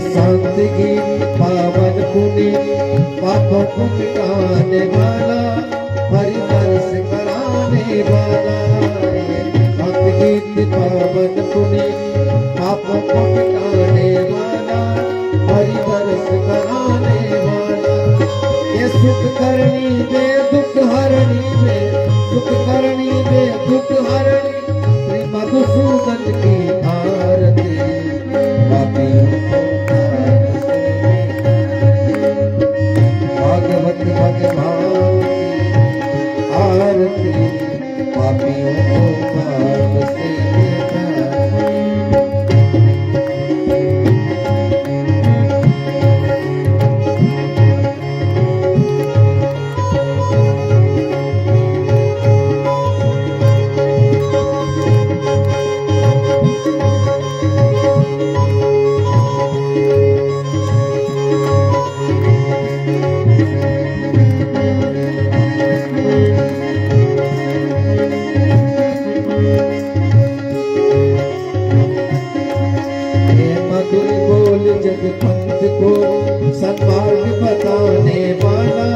शांति गीत पावन पुनि पापों को मिटाने वाला हरि दर्श कराने वाला शांति गीत पावन पुनि पापों को मिटाने वाला हरि दर्श कराने वाला ये सुख करनी दे दुख हरणी दे सुख करनी दे दुख हरणी श्री मधुसूदन की आरती पापियों को भागवत भगवान की आरती पापियों को पाप से जग पंथ को सन्मार्ग बताने वाला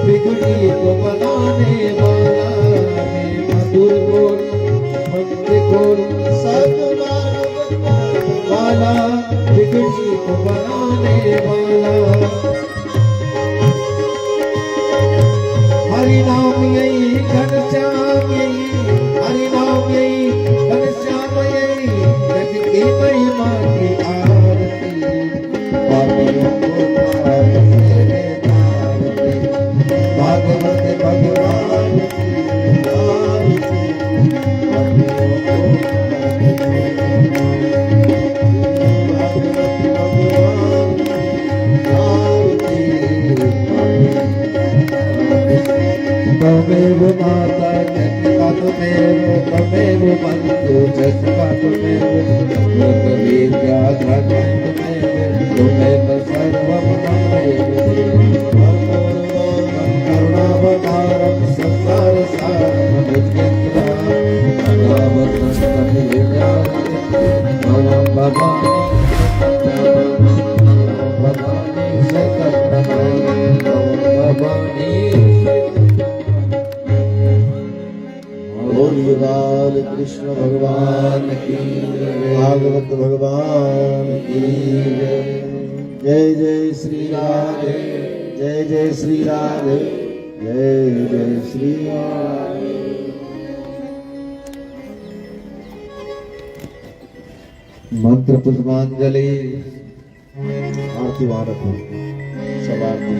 बिगड़ी को बनाने वाला मधुर बोल पंथ को सन्मार्ग वाला वाला बिगड़ी को बनाने वाला हरि नाम यही घनश्याम यही हरि नाम यही घनश्याम यही जग की महिमा की आरती पापियों को पार से तारती भागवत भगवान की आरती पापियों तमेव माता जगता तमेव बंधु जगता तमेव विद्या तमेव सर्वं करुणावतारं संसार सारं बाल कृष्ण भगवान की भागवत भगवान की जय जय श्री राधे जय जय श्री राधे जय जय श्री राधे। मंत्र पुष्पांजलि आरती वारक सब आरती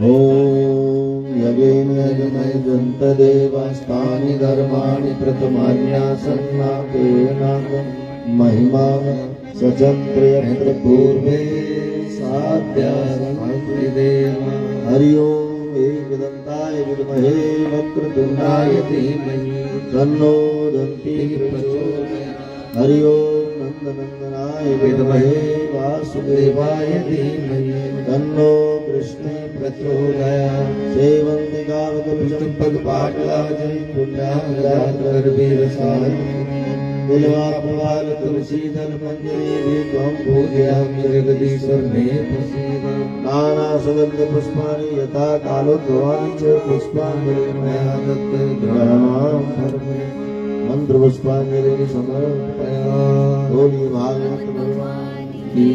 ओम यज्ञेन यजन्त देवास्तानि धर्माणि प्रथमान्यासन्नाकेन महिमा सचक्र यत्र पूर्वे साध्यासंकृदेव हरि ओम एकदन्ताय विद्महे वक्रतुण्डाय धीमहि तन्नो दन्ति प्रचोदयात् हरि ओम नंदनंदनाय विद्महे वासुदेवाय धीमहि तन्नो कृष्णे प्रचोदयात् सेवन्ति गावकपिशं पदपाटलाजय पुण्यामृतार्वीरसाय बिल्वापवाल तुलसीदल मंजरी भी त्वं पूजयामि जगदीश्वर मे प्रसीद नाना सुगंध पुष्पाणि यथा कालोद्भवानि च पुष्पाञ्जलि मया दत्त ग्रहणां धर्मे मंत्र पुष्पांजलि समर्पयामि। बोलिए भागवत भगवान की